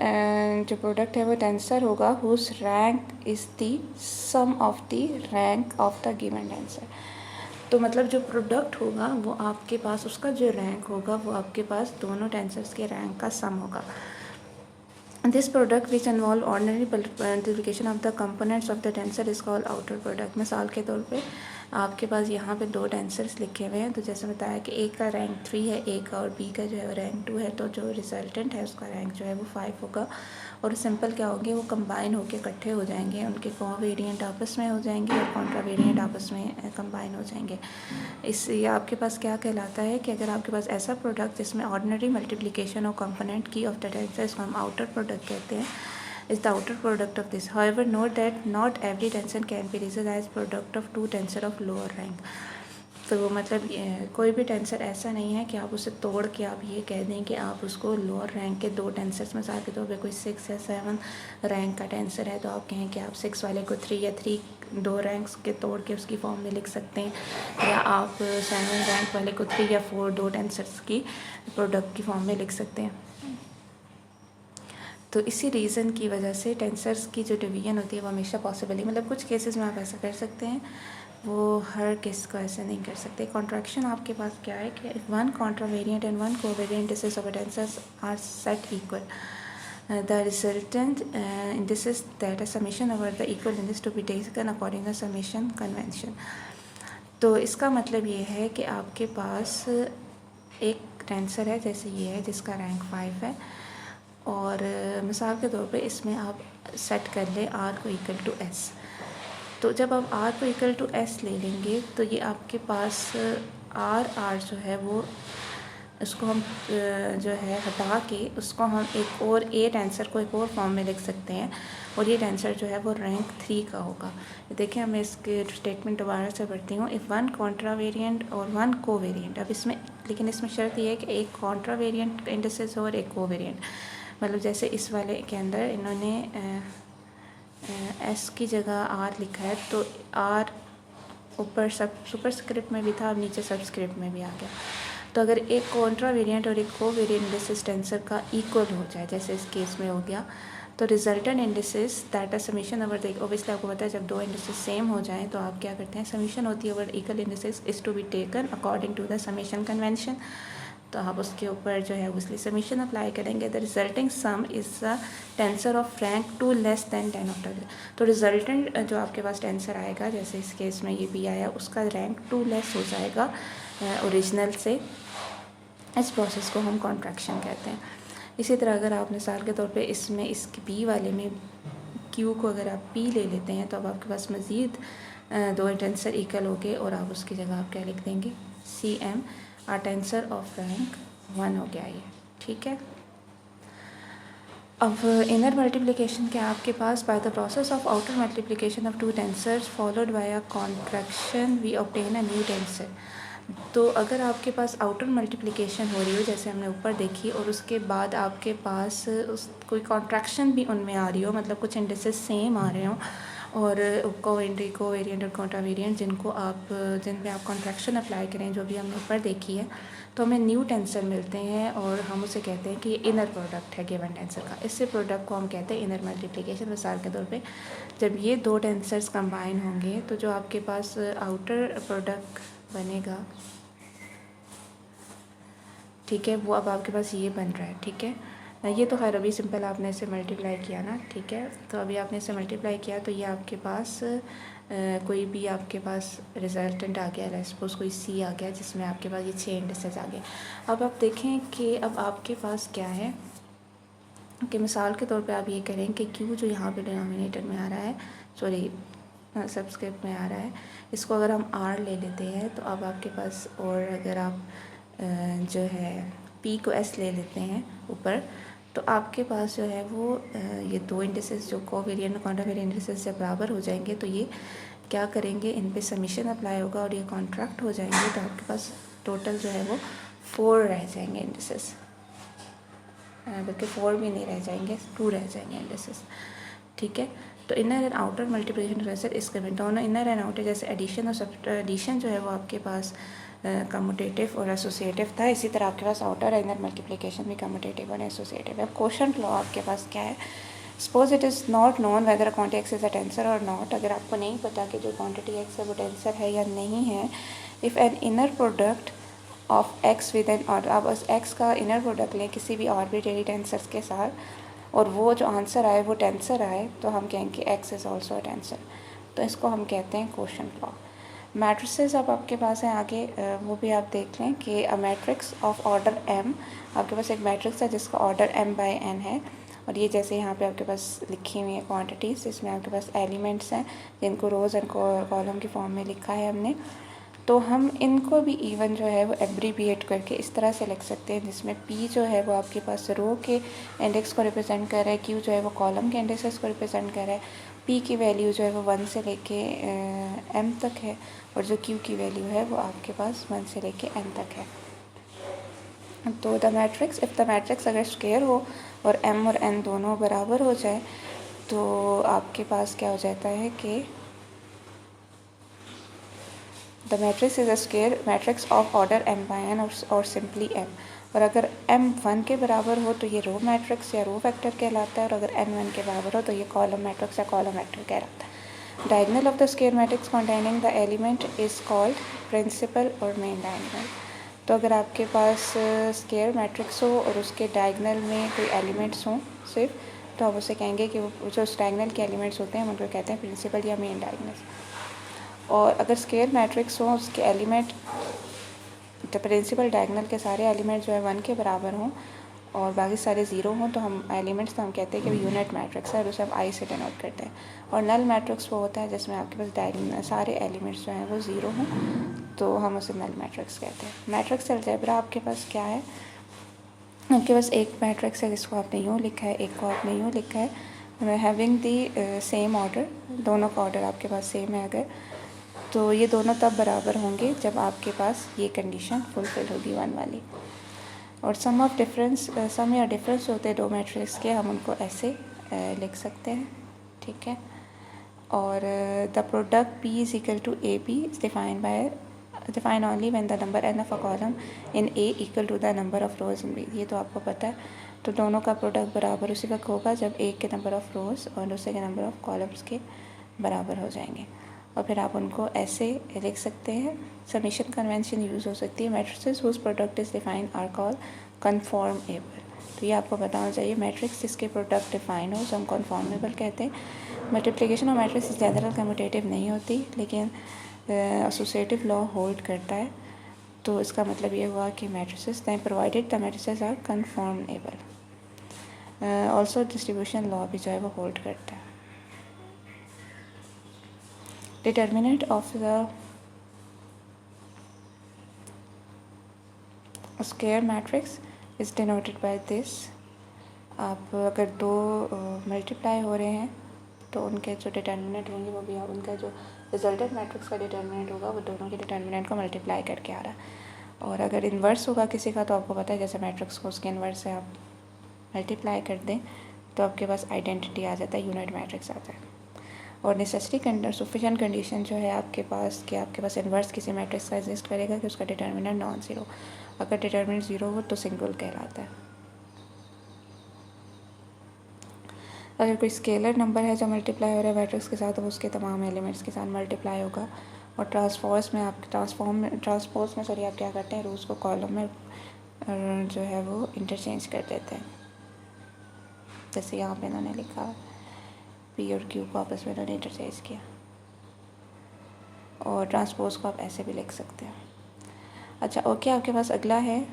जो प्रोडक्ट है वो टेंसर होगा whose rank is the sum of the rank of the given tensor. तो मतलब जो प्रोडक्ट होगा वो आपके पास, उसका जो रैंक होगा वो आपके पास दोनों टेंसर्स के रैंक का सम होगा। This product which involve ordinary multiplication of the components of the tensor is called outer product. मिसाल के तौर पे आपके पास यहाँ पे दो टेंसर्स लिखे हुए हैं, तो जैसे बताया कि ए का रैंक 3 है, ए का, और बी का जो है रैंक 2 है, तो जो रिजल्टेंट है उसका रैंक जो है वो 5 होगा। और सिंपल क्या होंगे, वो कंबाइन होकर इकट्ठे हो जाएंगे, उनके कोवेरिएंट आपस में हो जाएंगे और कॉन्ट्रावेरिएंट आपस में कंबाइन हो जाएंगे। इससे आपके पास क्या कहलाता है कि अगर आपके पास ऐसा प्रोडक्ट जिसमें ऑर्डिनरी मल्टीप्लिकेशन और कंपोनेंट की ऑफ द टेंसर, इसको हम आउटर प्रोडक्ट कहते हैं, is the outer product of this. However, note that not every tensor can be reasoned as product of two tensor of lower rank. तो मतलब कोई भी टेंसर ऐसा नहीं है कि आप उसे तोड़ के आप ये कह दें कि आप उसको लोअर रैंक के दो टेंसर्स में साथ के तौर पे, कोई 6 या 7 रैंक का टेंसर है तो आप कहें कि आप 6 वाले को 3 या 3 दो रैंक्स के तोड़ के उसकी फॉर्म में लिख सकते हैं, या आप 7 रैंक वाले को 3 या 4 दो टेंसर्स की प्रोडक्ट की फॉर्म में लिख सकते हैं। तो इसी रीज़न की वजह से टेंसर्स की जो डिवीजन होती है वो हमेशा पॉसिबल है। मतलब कुछ केसेस में आप ऐसा कर सकते हैं, वो हर केस को ऐसे नहीं कर सकते। कॉन्ट्रैक्शन आपके पास क्या है कि one contravariant and one covariant indices of tensors are set equal, the resultant indices that a summation over the equal index to be taken according to summation convention। तो इसका मतलब ये है कि आपके पास एक टेंसर है जैसे ये है जिसका रैंक 5 है, और मिसाल के तौर पे इसमें आप सेट कर लें आर को इक्वल टू एस। तो जब आप आर को इक्वल टू एस ले लेंगे तो ये आपके पास आर जो है वो, उसको हम जो है हटा के उसको हम एक और ए टेंसर को एक और फॉर्म में लिख सकते हैं, और ये टेंसर जो है वो रैंक 3 का होगा। देखिए मैं इसके स्टेटमेंट दोबारा से पढ़ती हूँ। इफ़ वन कॉन्ट्रावेरिएंट और वन कोवेरिएंट, अब इसमें लेकिन इसमें शर्त ये है कि एक कॉन्ट्रावेरिएंट इंडिसेस और एक कोवेरिएंट। मतलब जैसे इस वाले के अंदर इन्होंने एस की जगह आर लिखा है, तो आर ऊपर सुपरस्क्रिप्ट में भी था, अब नीचे सबस्क्रिप्ट में भी आ गया। तो अगर एक कॉन्ट्रावेरिएंट और एक कोवेरिएंट इंडिसेस टेंसर का इक्वल हो जाए, जैसे इस केस में हो गया, तो resultant indices that a summation over the, obviously आपको पता है जब दो इंडिसेस सेम हो जाएं तो आप क्या करते हैं, समीशन होती है over equal indices is to be taken according to the summation convention. तो आप उसके ऊपर जो है उसलिए समीशन अप्लाई करेंगे। The resulting sum is a tensor of rank 2 less than 10 of the. तो रिजल्टेंट जो आपके पास टेंसर आएगा, जैसे इस केस में ये भी आया, उसका रैंक 2 लेस हो जाएगा ओरिजिनल से। इस प्रोसेस को हम कॉन्ट्रैक्शन कहते हैं। इसी तरह अगर आप मिसाल के तौर पे इसमें इस बी वाले में क्यू को अगर आप पी ले लेते हैं तो अब आपके पास मज़ीद दो टेंसर इक्वल हो गए, और आप उसकी जगह आप क्या लिख देंगे, C M R tensor of rank 1 हो गया ये, ठीक है। अब इनर मल्टीप्लिकेशन क्या आपके पास, by the process of outer multiplication of two tensors followed by a contraction we obtain a new tensor. तो अगर आपके पास आउटर मल्टीप्लिकेशन हो रही हो जैसे हमने ऊपर देखी, और उसके बाद आपके पास उस कोई कॉन्ट्रैक्शन भी उनमें आ रही हो, मतलब कुछ इंडिसेस सेम आ रहे हों, और कोवेरिएंट और कॉन्ट्रावेरिएंट जिन पे आप कॉन्ट्रैक्शन अप्लाई करें, जो भी हमने ऊपर देखी है, तो हमें न्यू टेंसर मिलते हैं और हम उसे कहते हैं कि ये इनर प्रोडक्ट है गिवन टेंसर का। इससे प्रोडक्ट को हम कहते हैं इनर मल्टीप्लिकेशन। मिसाल के तौर पे जब ये दो टेंसर्स कंबाइन होंगे तो जो आपके पास आउटर प्रोडक्ट बनेगा, ठीक है, वो अब आपके पास ये बन रहा है, ठीक है। ये तो खैर अभी सिंपल आपने इसे मल्टीप्लाई किया ना, ठीक है। तो अभी आपने इसे मल्टीप्लाई किया तो ये आपके पास कोई भी आपके पास रिजल्टेंट आ गया, लेट्स सपोज कोई सी आ गया जिसमें आपके पास ये 6 इंडिसेस आ गए। अब आप देखें कि अब आपके पास क्या है कि मिसाल के तौर पे आप ये करें कि क्यू जो यहाँ पे डिनोमिनेटर में आ रहा है, सॉरी सबस्क्रिप्ट में आ रहा है, इसको अगर हम आर ले लेते हैं तो अब आपके पास, और अगर आप जो है पी को एस ले लेते हैं ऊपर, तो आपके पास जो है वो ये दो इंडिसेस जो कोवेरिएंट और कॉन्ट्रावेरिएंट इंडिसेस जब बराबर हो जाएंगे तो ये क्या करेंगे, इन पे समीशन अप्लाई होगा और ये कॉन्ट्रैक्ट हो जाएंगे, तो आपके पास टोटल जो है वो 4 रह जाएंगे इंडिसेस, बल्कि 4 भी नहीं रह जाएंगे, 2 रह जाएंगे इंडिसेस, ठीक है। तो इनर एंड आउटर मल्टीप्लिकेशन वैसे इसके में दोनों इनर एंड आउटर जैसे एडिशन और सब एडिशन जो है वो आपके पास कम्यूटेटिव और एसोसिएटिव था, इसी तरह आपके पास आउटर इनर मल्टीप्लिकेशन भी कम्यूटेटिव और एसोसिएटिव है। क्वोशंट लॉ आपके पास क्या है, suppose it is not known whether quantity X is a tensor और नॉट। अगर आपको नहीं पता कि जो क्वांटिटी एक्स है वो टेंसर है या नहीं है, if an inner product of X with an और आप उस एक्स का इनर प्रोडक्ट लें किसी भी आर्बिट्रेरी टेंसर्स के साथ और वो जो आंसर आए वो टेंसर आए तो हम कहेंगे x is also a tensor. तो इसको हम कहते हैं क्वोशंट लॉ। मैट्रिसेस अब आपके पास हैं आगे, वो भी आप देख लें कि a matrix of order m, आपके पास एक मैट्रिक्स है जिसका ऑर्डर m/n है और ये जैसे यहाँ पे आपके पास लिखी हुई है क्वांटिटीज़, इसमें आपके पास एलिमेंट्स हैं जिनको रोज़ एंड कॉलम की फॉर्म में लिखा है हमने। तो हम इनको भी इवन जो है वो एब्रीविएट करके इस तरह से लिख सकते हैं जिसमें p जो है वो आपके पास रो के इंडेक्स को रिप्रेजेंट कर रहा है, q जो है वो कॉलम के इंडेक्सेस को रिप्रेजेंट कर रहा है, p की वैल्यू जो है वो 1 से लेके m तक है और जो q की वैल्यू है वो आपके पास 1 से लेके n तक है। तो the matrix, if the matrix अगर स्क्वायर हो और m और n दोनों बराबर हो जाए तो आपके पास क्या हो जाता है कि the matrix is a square matrix of order m/n और सिंपली m। और अगर m 1 के बराबर हो तो ये रो मैट्रिक्स या रो वेक्टर कहलाता है और अगर n 1 के बराबर हो तो ये कॉलम मैट्रिक्स या कॉलम वेक्टर कहलाता है। Diagonal of the square matrix containing the element is called principal और मेन डायगोनल। तो अगर आपके पास स्क्वायर मैट्रिक्स हो और उसके डायगोनल में कोई एलिमेंट्स हों सिर्फ, तो आप उसे कहेंगे कि वो जो उस डायगोनल के एलिमेंट्स होते हैं उनको कहते हैं प्रिंसिपल या मेन डायगोनल। और अगर स्क्वायर मैट्रिक्स हो उसके एलिमेंट तो प्रिंसिपल डायगोनल के सारे एलिमेंट जो है 1 के बराबर हों और बाकी सारे ज़ीरो हों तो हम एलिमेंट्स तो हम कहते हैं कि यूनिट मैट्रिक्स है और उसे हम आई से डिनोट करते हैं। और नल मैट्रिक्स वो होता है जिसमें आपके पास डायगोनल सारे एलिमेंट्स जो हैं वो ज़ीरो हों तो हम उसे नल मैट्रिक्स कहते हैं। मैट्रिक्स अलजेब्रा आपके पास क्या है, आपके पास एक मैट्रिक्स है जिसको आपने यूँ लिखा है, एक को आपने यूँ लिखा है, हैविंग दी सेम ऑर्डर, दोनों का ऑर्डर आपके पास सेम है अगर, तो ये दोनों तब बराबर होंगे जब आपके पास ये कंडीशन फुलफिल होगी 1 वाली। और सम ऑफ डिफरेंस, सम या डिफरेंस होते हैं दो मैट्रिक्स के, हम उनको ऐसे लिख सकते हैं, ठीक है। और the product p is equal to A P is define only when the number n of a column in a equal to the number of rows in b। ये तो आपको पता है। तो दोनों का प्रोडक्ट बराबर उसी वक्त होगा जब एक के नंबर ऑफ रोज और दूसरे के नंबर ऑफ कॉलम्स के बराबर हो जाएंगे। और फिर आप उनको ऐसे लिख सकते हैं। समेशन कन्वेंशन यूज़ हो सकती है। Matrices whose product is define are called conformable. तो ये आपको पता होना चाहिए, मैट्रिक्स जिसके प्रोडक्ट डिफाइन हो तो हम कन्फॉर्मेबल कहते हैं। Multiplication of matrix general commutative नहीं होती लेकिन एसोसिएटिव लॉ होल्ड करता है। तो इसका मतलब ये हुआ कि matrices then provided the matrices are conformable. Also distribution law भी जो है वो होल्ड करता है। Determinant of the square matrix is denoted by this। आप अगर दो मल्टीप्लाई हो रहे हैं तो उनके जो डिटर्मिनेंट होंगे वो भी, उनका जो रिजल्टेंट मैट्रिक्स का डिटर्मिनेंट होगा वो दोनों के डिटर्मिनेंट को मल्टीप्लाई करके आ रहा है। और अगर इन्वर्स होगा किसी का तो आपको पता है जैसे मैट्रिक्स को उसके इन्वर्स से आप मल्टीप्लाई कर दें तो आपके पास आइडेंटिटी आ जाता है, यूनिट मैट्रिक्स आता है। और नेसेसरी सफिशिएंट कंडीशन जो है आपके पास कि आपके पास इन्वर्स किसी मैट्रिक्स का एग्जिस्ट करेगा कि उसका डिटर्मिनेंट नॉन ज़ीरो, अगर डिटर्मिनेंट ज़ीरो हो तो सिंगल कहलाता है। अगर कोई स्केलर नंबर है जो मल्टीप्लाई हो रहा है मैट्रिक्स के साथ तो उसके तमाम एलिमेंट्स के साथ मल्टीप्लाई होगा। और ट्रांसपोज में आप क्या करते हैं, रोज़ को कॉलम में जो है वो इंटरचेंज कर देते हैं। जैसे यहाँ पे इन्होंने लिखा पी और क्यू को आपस में इन्होंने इंटरचेंज किया। और ट्रांसपोज को आप ऐसे भी लिख सकते हैं। अच्छा ओके, आपके पास अगला है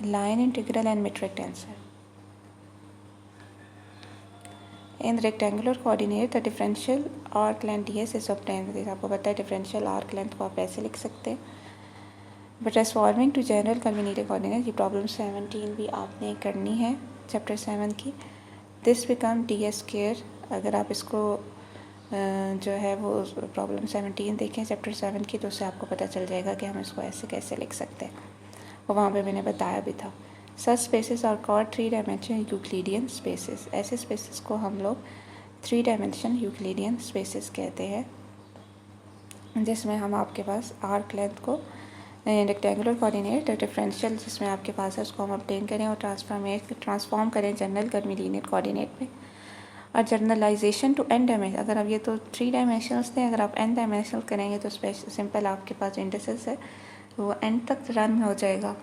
line integral and metric tensor. In rectangular coordinate the differential arc length ds is obtained. आपको पता है डिफरेंशियल आर्क लेंथ को आप ऐसे लिख सकते हैं। But transforming to general convenient coordinate, ये प्रॉब्लम 17 भी आपने करनी है चैप्टर 7 की। This become ds square. अगर आप इसको जो है वो प्रॉब्लम 17 देखें चैप्टर 7 की तो उससे आपको पता चल जाएगा कि हम इसको ऐसे कैसे लिख सकते हैं। और वहाँ पे मैंने बताया भी था। Such spaces are called 3 dimension Euclidean spaces. ऐसे स्पेसेस को हम लोग 3 डायमेंशन यूक्लिडियन स्पेसेस कहते हैं जिसमें हम आपके पास आर्क लेंथ को रेक्टेंगुलर कोऑर्डिनेट डिफरेंशियल जिसमें आपके पास है उसको हम ऑब्टेन करें और ट्रांसफॉर्म करें जनरल कर्वीलिनियर कोऑर्डिनेट में। और जनरलाइजेशन टू n डायमेंशन, अगर अब ये तो 3 डायमेंशनल्स थे, अगर आप n डायमेंशनल करेंगे तो सिंपल आपके पास इंडिसेस है वो n तक रन हो जाएगा।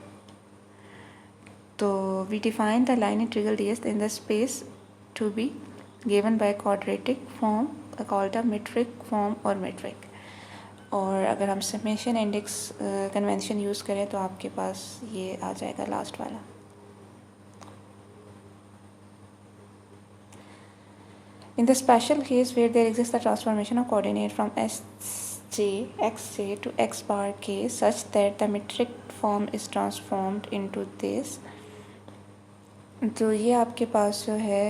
तो we define the line integral ds in the space to be given by quadratic form called the metric form और मीट्रिक। और अगर हम समेशन इंडेक्स कन्वेंशन यूज़ करें तो आपके पास ये आ जाएगा लास्ट वाला। In the special case where there exists the transformation of coordinate from xj to x bar k such that the metric form is transformed into this, तो ये आपके पास जो है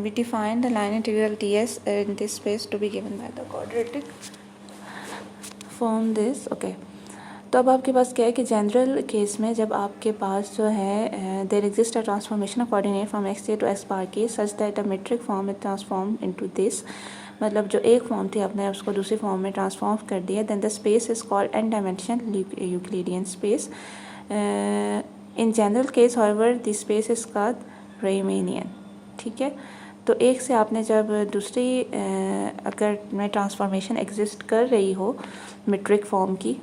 we define the line integral ds in this space to be given by the quadratic form this, okay। तो अब आपके पास क्या है कि जनरल केस में जब आपके पास जो है there exist a transformation of coordinate from x j to x bar k such that a metric form is transform into this, मतलब जो एक फॉर्म थी आपने उसको दूसरी फॉर्म में ट्रांसफॉर्म कर दिया, then the space is called n dimensional Euclidean space. In general case however the space is called Riemannian, ठीक है। तो एक से आपने जब दूसरी अगर में ट्रांसफॉर्मेशन एग्जिस्ट कर रही हो मीट्रिक फॉर्म की,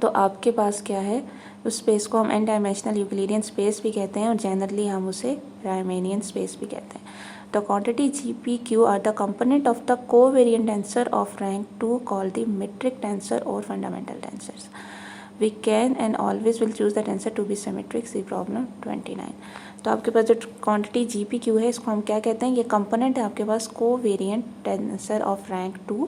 तो आपके पास क्या है उस स्पेस को हम एन डायमेंशनल यूक्लिडियन स्पेस भी कहते हैं और जनरली हम उसे रायमेनियन स्पेस भी कहते हैं। The quantity g P q are the component of the covariant tensor of rank 2 called the metric tensor और fundamental tensors. We can and always will choose the tensor to be symmetric, see problem 29। तो आपके पास जो quantity g P Q है इसको हम क्या कहते हैं, ये कंपोनेंट है आपके पास कोवेरिएंट टेंसर ऑफ रैंक 2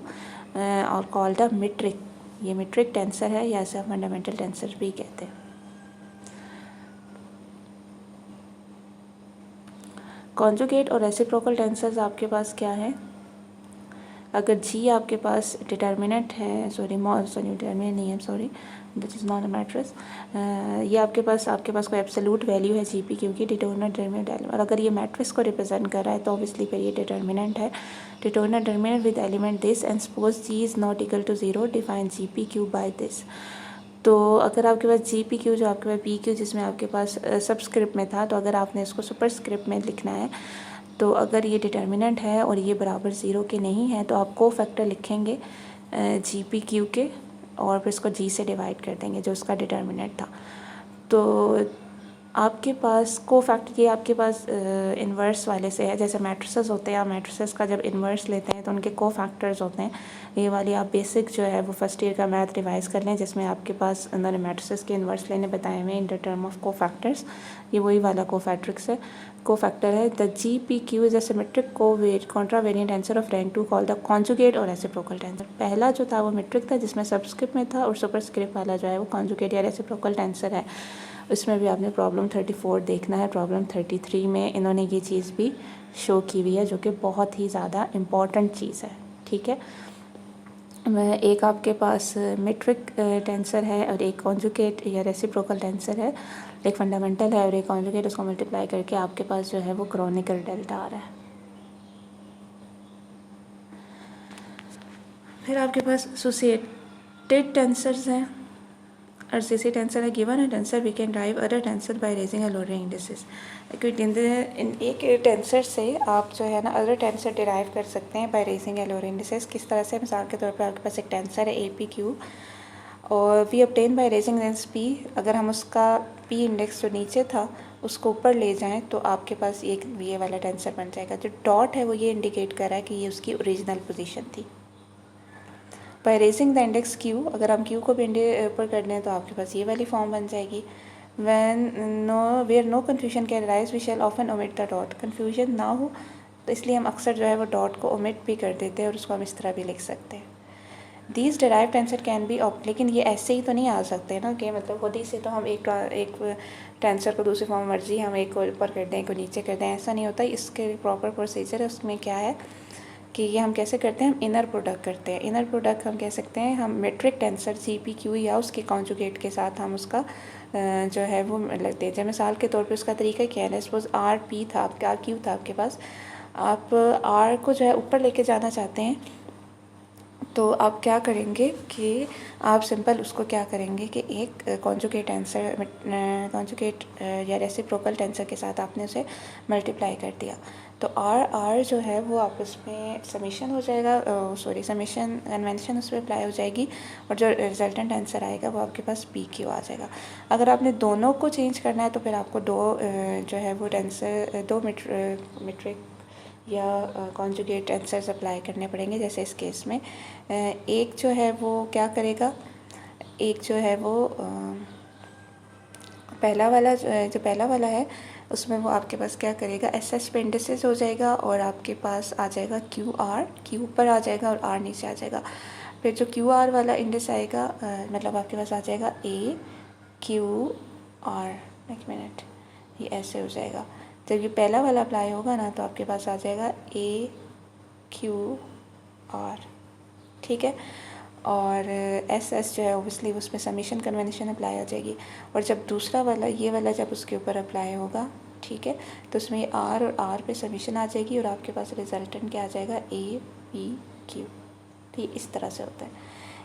और कॉल्ड द मीट्रिक, ये मीट्रिक टेंसर है या इसे फंडामेंटल टेंसर भी कहते हैं। कॉन्जुगेट और रेसिप्रोकल टेंसर्स आपके पास क्या है, अगर जी आपके पास डिटर्मिनेंट है, डिटर्मिनेंट नहीं है, sorry this is not a matrix, ये आपके पास कोई एब्सोल्यूट वैल्यू है जी पी क्यू की, डिटर्मिनेंट एलिमेंट, और अगर ये मैट्रिक्स को रिप्रेजेंट कर रहा है तो ऑब्वियसली फिर ये डिटर्मिनेंट है, determinant with element this and suppose G is not equal to 0 define G P Q by this. तो अगर आपके पास जी पी क्यू जो आपके पास पी क्यू जिसमें आपके पास सबस्क्रिप्ट में था, तो अगर आपने इसको सुपरस्क्रिप्ट में लिखना है तो अगर ये डिटर्मिनेंट है और ये बराबर 0 के नहीं है तो आप को फैक्टर लिखेंगे जी पी क्यू के और फिर इसको जी से डिवाइड कर देंगे जो उसका डिटर्मिनेंट था। तो आपके पास को फैक्टर ये आपके पास इन्वर्स वाले से है, जैसे मैट्रिसेस होते हैं, आप मैट्रिसेस का जब इन्वर्स लेते हैं तो उनके को फैक्टर्स होते हैं। ये वाली आप बेसिक जो है वो फर्स्ट ईयर का मैथ रिवाइज कर लें जिसमें आपके पास उन्होंने मैट्रिसेस के इन्वर्स लेने बताए हुए in the term of cofactors, ये वही वाला को फैक्ट्रिक्स है, को फैक्टर है। The g P q is a symmetric contravariant tensor of rank 2 called the conjugate और रेसिप्रोकल टेंसर। पहला जो था वो मीट्रिक था जिसमें सबस्क्रिप्ट में था और सुपरस्क्रिप्ट वाला जो है वो कॉन्जुगेट या रेसिप्रोकल टेंसर है। इसमें भी आपने प्रॉब्लम 34 देखना है। प्रॉब्लम 33 में इन्होंने ये चीज़ भी शो की हुई है जो कि बहुत ही ज़्यादा इम्पॉर्टेंट चीज़ है, ठीक है। एक आपके पास मीट्रिक टेंसर है और एक कॉन्जुगेट या रेसिप्रोकल टेंसर है, एक फंडामेंटल है और एक कॉन्जुगेट, उसको मल्टीप्लाई करके आपके पास जो है वो क्रॉनिकल डेल्टा आ रहा है। फिर आपके पास एसोसिएटेड टेंसर्स हैं और सीसी टेंसर है। Given a tensor we can drive other tensor by raising a lower indices. इन एक टेंसर से आप जो है ना अदर टेंसर डिराइव कर सकते हैं bye raising a lower indices. किस तरह से, मिसाल के तौर पर आपके पास एक टेंसर है ए पी क्यू और we obtain by raising index P, अगर हम उसका पी इंडेक्स जो नीचे था उसको ऊपर ले जाएं तो आपके पास एक ये वाला टेंसर बन जाएगा। जो डॉट है वो ये इंडिकेट कर रहा है कि ये उसकी ओरिजिनल पोजीशन थी। By raising the index Q, अगर हम क्यू को भी ऊपर कर दें तो आपके पास ये वाली फॉर्म बन जाएगी। Where no confusion can rise we shall often omit the dot. Confusion ना हो तो इसलिए हम अक्सर जो है वो डॉट को ओमिट भी कर देते हैं और उसको हम इस तरह भी लिख सकते हैं। These derive tensor can be op, लेकिन ये ऐसे ही तो नहीं आ सकते ना कि मतलब खुद ही से तो हम एक टेंसर को दूसरी फॉर्म मर्जी हम एक को ऊपर कर दें एक को नीचे कर दें, ऐसा नहीं होता। इसके प्रॉपर प्रोसीजर है, उसमें क्या है कि ये हम कैसे करते हैं, हम इनर प्रोडक्ट करते हैं। इनर प्रोडक्ट हम कह सकते हैं हम metric tensor C P Q या उसके कॉन्जुगेट के साथ हम उसका जो है वो लगते हैं। जैसे मिसाल के तौर पे उसका तरीका क्या है, सपोज आर पी था आपका, आर क्यू था आपके पास, आप आर को जो है ऊपर लेके जाना चाहते हैं तो आप क्या करेंगे कि आप सिंपल उसको क्या करेंगे कि एक कॉन्जुगेट आंसर कॉन्जुगेट या रेसिप्रोकल टेंसर के साथ आपने उसे मल्टीप्लाई कर दिया, तो आर जो है वो आपस में समीशन हो जाएगा, समीशन कन्वेंशन उस पर अप्लाई हो जाएगी, और जो रिजल्टेंट आंसर आएगा वो आपके पास पी क्यू आ जाएगा। अगर आपने दोनों को चेंज करना है तो फिर आपको दो जो है वो टेंसर दो मीट्रिक या कॉन्जुगेट आंसर्स अप्लाई करने पड़ेंगे। जैसे इस केस में एक जो है वो क्या करेगा, एक जो है वो पहला वाला है उसमें वो आपके पास क्या करेगा, एस एस पे इंडिसेस हो जाएगा और आपके पास आ जाएगा क्यू आर, क्यू ऊपर आ जाएगा और आर नीचे आ जाएगा। फिर जो क्यू आर वाला इंडिस आएगा मतलब आपके पास आ जाएगा ए क्यू आर, एक मिनट, ये ऐसे हो जाएगा। जब ये पहला वाला अप्लाई होगा ना तो आपके पास आ जाएगा ए क्यू आर, ठीक है। और एस एस जो है ओबियसली उसमें समीशन कन्वेंशन अप्लाई हो जाएगी। और जब दूसरा वाला ये वाला जब उसके ऊपर अप्लाई होगा, ठीक है, तो उसमें ये आर और आर पे समीशन आ जाएगी और आपके पास रिजल्टेंट क्या आ जाएगा, ए पी क्यू। ठीक, इस तरह से होता है।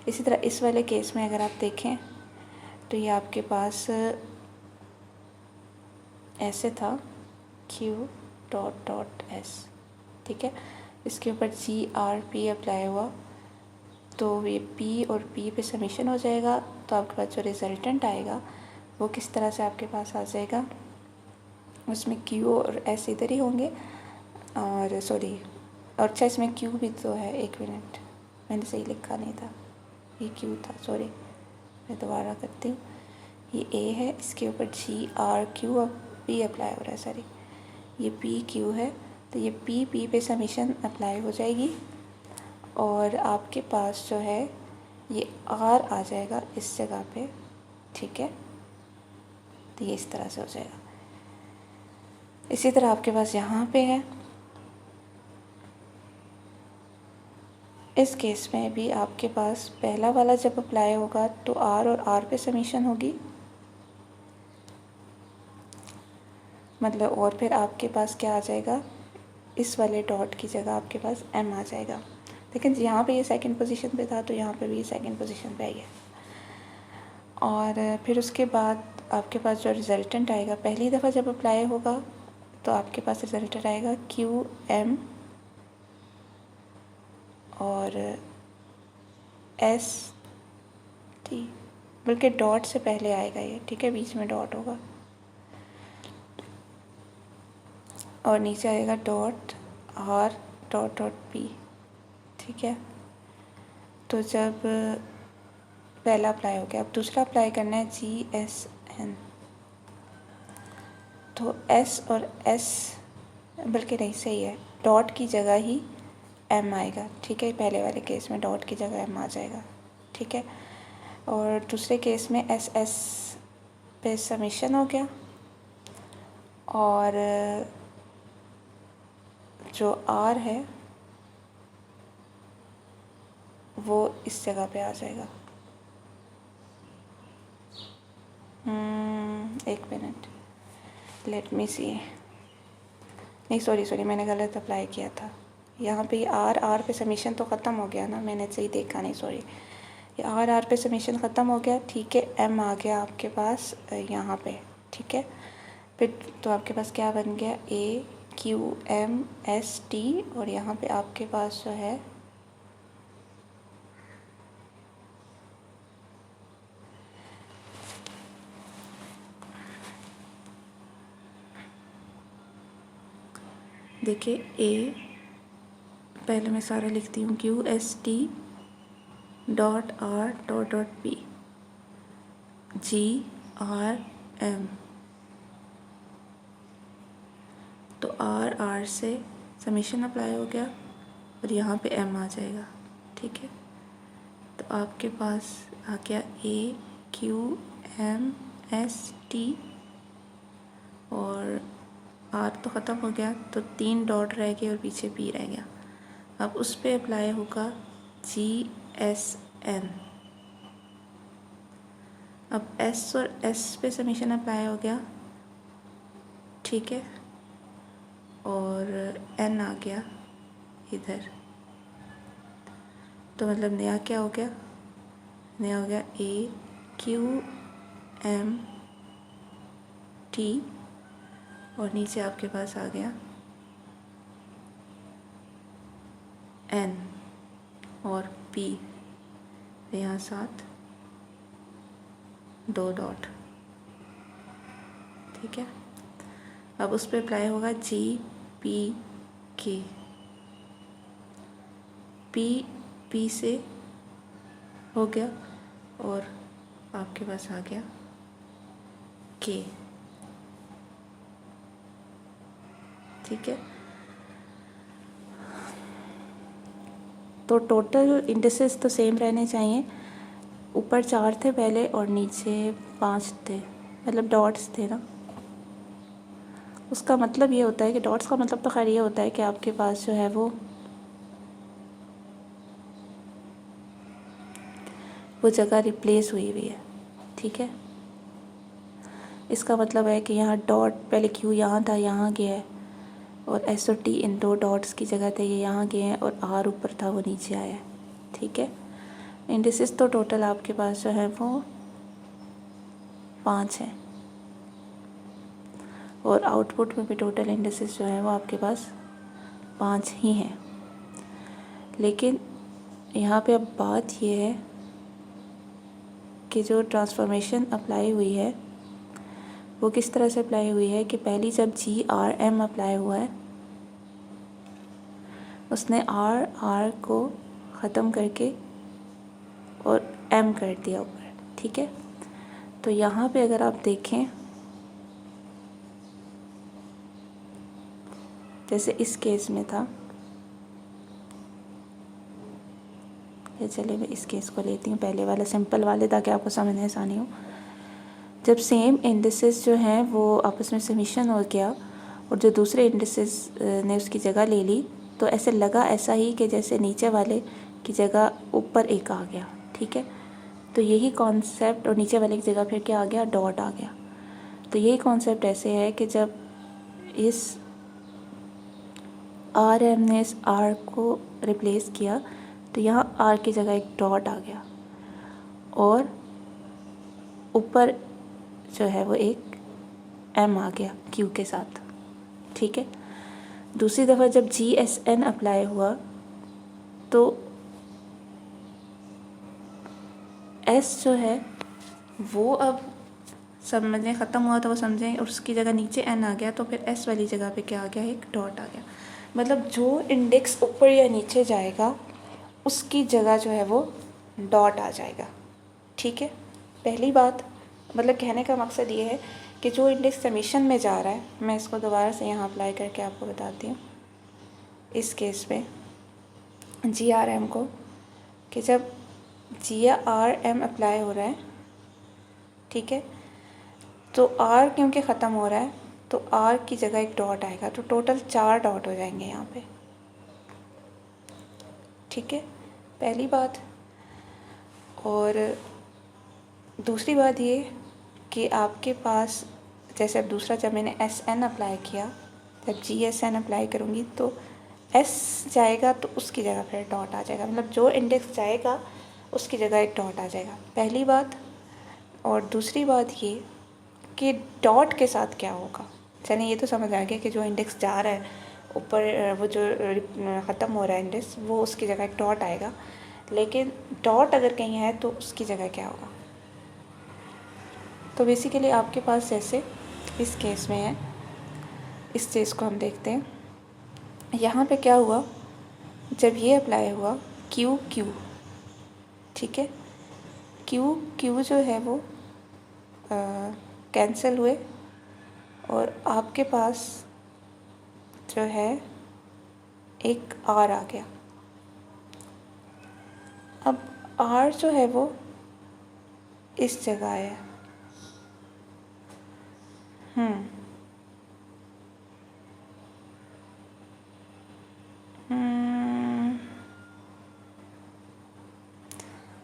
इसी तरह इस वाले केस में अगर आप देखें तो ये आपके पास ऐसे था क्यू डॉट डॉट एस, ठीक है, इसके ऊपर जी आर पी अप्लाई हुआ तो ये पी और पी पे समीशन हो जाएगा। तो आपके पास जो रिजल्टेंट आएगा वो किस तरह से आपके पास आ जाएगा, उसमें क्यू और एस इधर ही होंगे और सॉरी, और अच्छा इसमें क्यू भी तो है, एक मिनट मैंने सही लिखा नहीं था, ये क्यू था, सॉरी मैं दोबारा करती हूँ। ये ए है, इसके ऊपर जी आर क्यू और पी अप्लाई हो रहा है, सॉरी ये पी क्यू है, तो ये पी पी पे समीशन अप्लाई हो जाएगी और आपके पास जो है ये आर आ जाएगा इस जगह पे, ठीक है, तो ये इस तरह से हो जाएगा। इसी तरह आपके पास यहाँ पे है, इस केस में भी आपके पास पहला वाला जब अप्लाई होगा तो आर और आर पे समीशन होगी, मतलब, और फिर आपके पास क्या आ जाएगा, इस वाले डॉट की जगह आपके पास एम आ जाएगा। लेकिन यहाँ पे ये सेकंड पोजीशन पे था तो यहाँ पे भी सेकंड पोजीशन पे आ गया। और फिर उसके बाद आपके पास जो रिजल्टेंट आएगा पहली दफ़ा जब अप्लाई होगा तो आपके पास रिजल्टेंट आएगा क्यू एम और एस टी, बल्कि डॉट से पहले आएगा ये, ठीक है, बीच में डॉट होगा और नीचे आएगा dot r dot dot P, ठीक है। तो जब पहला अप्लाई हो गया, अब दूसरा अप्लाई करना है जी एस एन, तो एस और एस, बल्कि नहीं सही है, डॉट की जगह ही एम आएगा, ठीक है, पहले वाले केस में डॉट की जगह एम आ जाएगा, ठीक है। और दूसरे केस में एस एस पे समीशन हो गया और जो आर है वो इस जगह पे आ जाएगा। एक मिनट, लेट मी सी, नहीं सॉरी मैंने गलत अप्लाई किया था, यहाँ पे आर पे समीशन तो ख़त्म हो गया ना, मैंने सही देखा नहीं, सॉरी, ये आर पे समीशन ख़त्म हो गया, ठीक है, एम आ गया आपके पास यहाँ पे, ठीक है। फिर तो आपके पास क्या बन गया, ए क्यू एम एस टी, और यहाँ पे आपके पास जो है देखिए ए, पहले मैं सारा लिखती हूँ, q s t dot r dot dot p, g r m, तो आर से समीशन अप्लाई हो गया और यहाँ पे एम आ जाएगा, ठीक है। तो आपके पास आ गया ए क्यू एम एस टी और आर तो ख़त्म हो गया तो 3 डॉट रह गए और पीछे पी रह गया। अब उस पर अप्लाई होगा जी एस एन, अब एस और एस पे समीशन अप्लाई हो गया, ठीक है, और एन आ गया इधर, तो मतलब नया क्या हो गया, नया हो गया AQMT और नीचे आपके पास आ गया N और P, यहाँ साथ 2 डॉट, ठीक है। अब उस पर अप्लाई होगा GPK, P से हो गया और आपके पास आ गया K, ठीक है। तो टोटल इंडिसेस तो सेम रहने चाहिए, ऊपर 4 थे पहले और नीचे 5 थे, मतलब डॉट्स थे ना। उसका मतलब ये होता है कि डॉट्स का मतलब तो खैर ये होता है कि आपके पास जो है वो जगह रिप्लेस हुई हुई है, ठीक है। इसका मतलब है कि यहाँ डॉट, पहले Q यहाँ था, यहाँ गया है, और S और T इन 2 डॉट्स की जगह थे, ये यहाँ गए हैं, और R ऊपर था वो नीचे आया है, ठीक है। इंडिसेस तो टोटल आपके पास जो है वो 5 हैं और आउटपुट में भी टोटल इंडिसेस जो है वो आपके पास 5 ही हैं। लेकिन यहाँ पे अब बात ये है कि जो ट्रांसफॉर्मेशन अप्लाई हुई है वो किस तरह से अप्लाई हुई है कि पहली जब GRM अप्लाई हुआ है उसने R को ख़त्म करके और M कर दिया ऊपर, ठीक है। तो यहाँ पे अगर आप देखें, जैसे इस केस में था, या चलिए मैं इस केस को लेती हूँ, पहले वाला सिंपल वाले, ताकि आपको समझने आसानी हो। जब सेम इंडिसेस जो हैं वो आपस में समीशन हो गया और जो दूसरे इंडिसेस ने उसकी जगह ले ली, तो ऐसे लगा ऐसा ही कि जैसे नीचे वाले की जगह ऊपर एक आ गया, ठीक है। तो यही कॉन्सेप्ट, और नीचे वाले की जगह फिर क्या आ गया, डॉट आ गया। तो यही कॉन्सेप्ट ऐसे है कि जब इस RM ने इस R को रिप्लेस किया तो यहाँ R की जगह एक डॉट आ गया और ऊपर जो है वो एक M आ गया Q के साथ, ठीक है। दूसरी दफ़ा जब GSN अप्लाई हुआ तो S जो है वो अब समझें ख़त्म हुआ तो वो समझें, और उसकी जगह नीचे N आ गया, तो फिर S वाली जगह पे क्या आ गया, एक डॉट आ गया। मतलब जो इंडेक्स ऊपर या नीचे जाएगा उसकी जगह जो है वो डॉट आ जाएगा, ठीक है। पहली बात, मतलब कहने का मकसद ये है कि जो इंडेक्स समीशन में जा रहा है, मैं इसको दोबारा से यहाँ अप्लाई करके आपको बताती हूँ। इस केस में GRM को, कि जब GRM अप्लाई हो रहा है, ठीक है, तो R क्योंकि ख़त्म हो रहा है तो R की जगह एक डॉट आएगा, तो टोटल 4 डॉट हो जाएंगे यहाँ पे, ठीक है, पहली बात। और दूसरी बात ये कि आपके पास जैसे अब दूसरा, जब मैंने SN अप्लाई किया, जब GSN अप्लाई करूँगी तो S जाएगा तो उसकी जगह फिर डॉट आ जाएगा, मतलब जो इंडेक्स जाएगा उसकी जगह एक डॉट आ जाएगा, पहली बात। और दूसरी बात ये कि डॉट के साथ क्या होगा, चलिए ये तो समझ आ गया कि जो इंडेक्स जा रहा है ऊपर, वो जो ख़त्म हो रहा है इंडेक्स, वो उसकी जगह एक डॉट आएगा, लेकिन डॉट अगर कहीं है तो उसकी जगह क्या होगा। तो बेसिकली आपके पास जैसे इस केस में है, इस चीज़ को हम देखते हैं। यहाँ पे क्या हुआ, जब ये अप्लाई हुआ Q, ठीक है, Q जो है वो कैंसिल हुए और आपके पास जो है एक R आ गया। अब R जो है वो इस जगह है,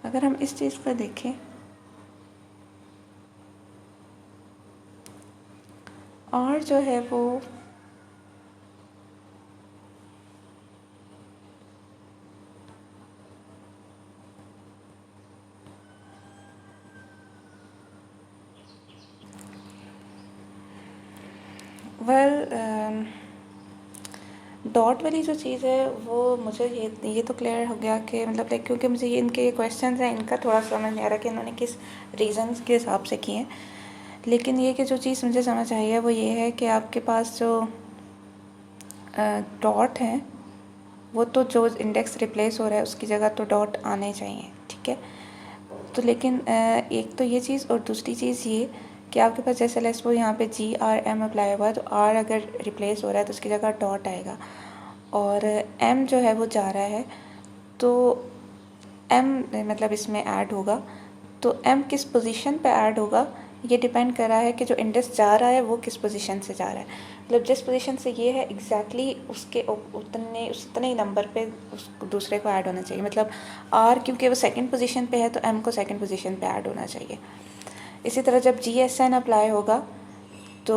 अगर हम इस चीज़ को देखें, R जो है वो वेल डॉट वाली जो चीज़ है वो मुझे ये तो क्लियर हो गया कि मतलब लाइक, क्योंकि मुझे ये इनके क्वेश्चंस हैं इनका थोड़ा समझ नहीं आ रहा कि इन्होंने किस रीज़न्स के हिसाब से किए हैं। लेकिन ये कि जो चीज़ मुझे समझ आई है वो ये है कि आपके पास जो डॉट है वो तो जो इंडेक्स रिप्लेस हो रहा है उसकी जगह तो डॉट आने चाहिए, ठीक है। तो लेकिन एक तो ये चीज़, और दूसरी चीज़ ये कि आपके पास जैसे लेट्स वो यहाँ पे GRM अप्लाई हुआ तो R अगर रिप्लेस हो रहा है तो उसकी जगह डॉट आएगा, और M जो है वो जा रहा है तो M मतलब इसमें ऐड होगा, तो M किस पोजीशन पे ऐड होगा ये डिपेंड कर रहा है कि जो इंडेक्स जा रहा है वो किस पोजीशन से जा रहा है। मतलब जिस पोजीशन से ये है एग्जैक्टली उसके उतने ही नंबर पे उस दूसरे को ऐड होना चाहिए। मतलब R क्योंकि वो सेकंड पोजीशन पे है तो M को सेकंड पोजीशन पे ऐड होना चाहिए। इसी तरह जब GSN अप्लाई होगा तो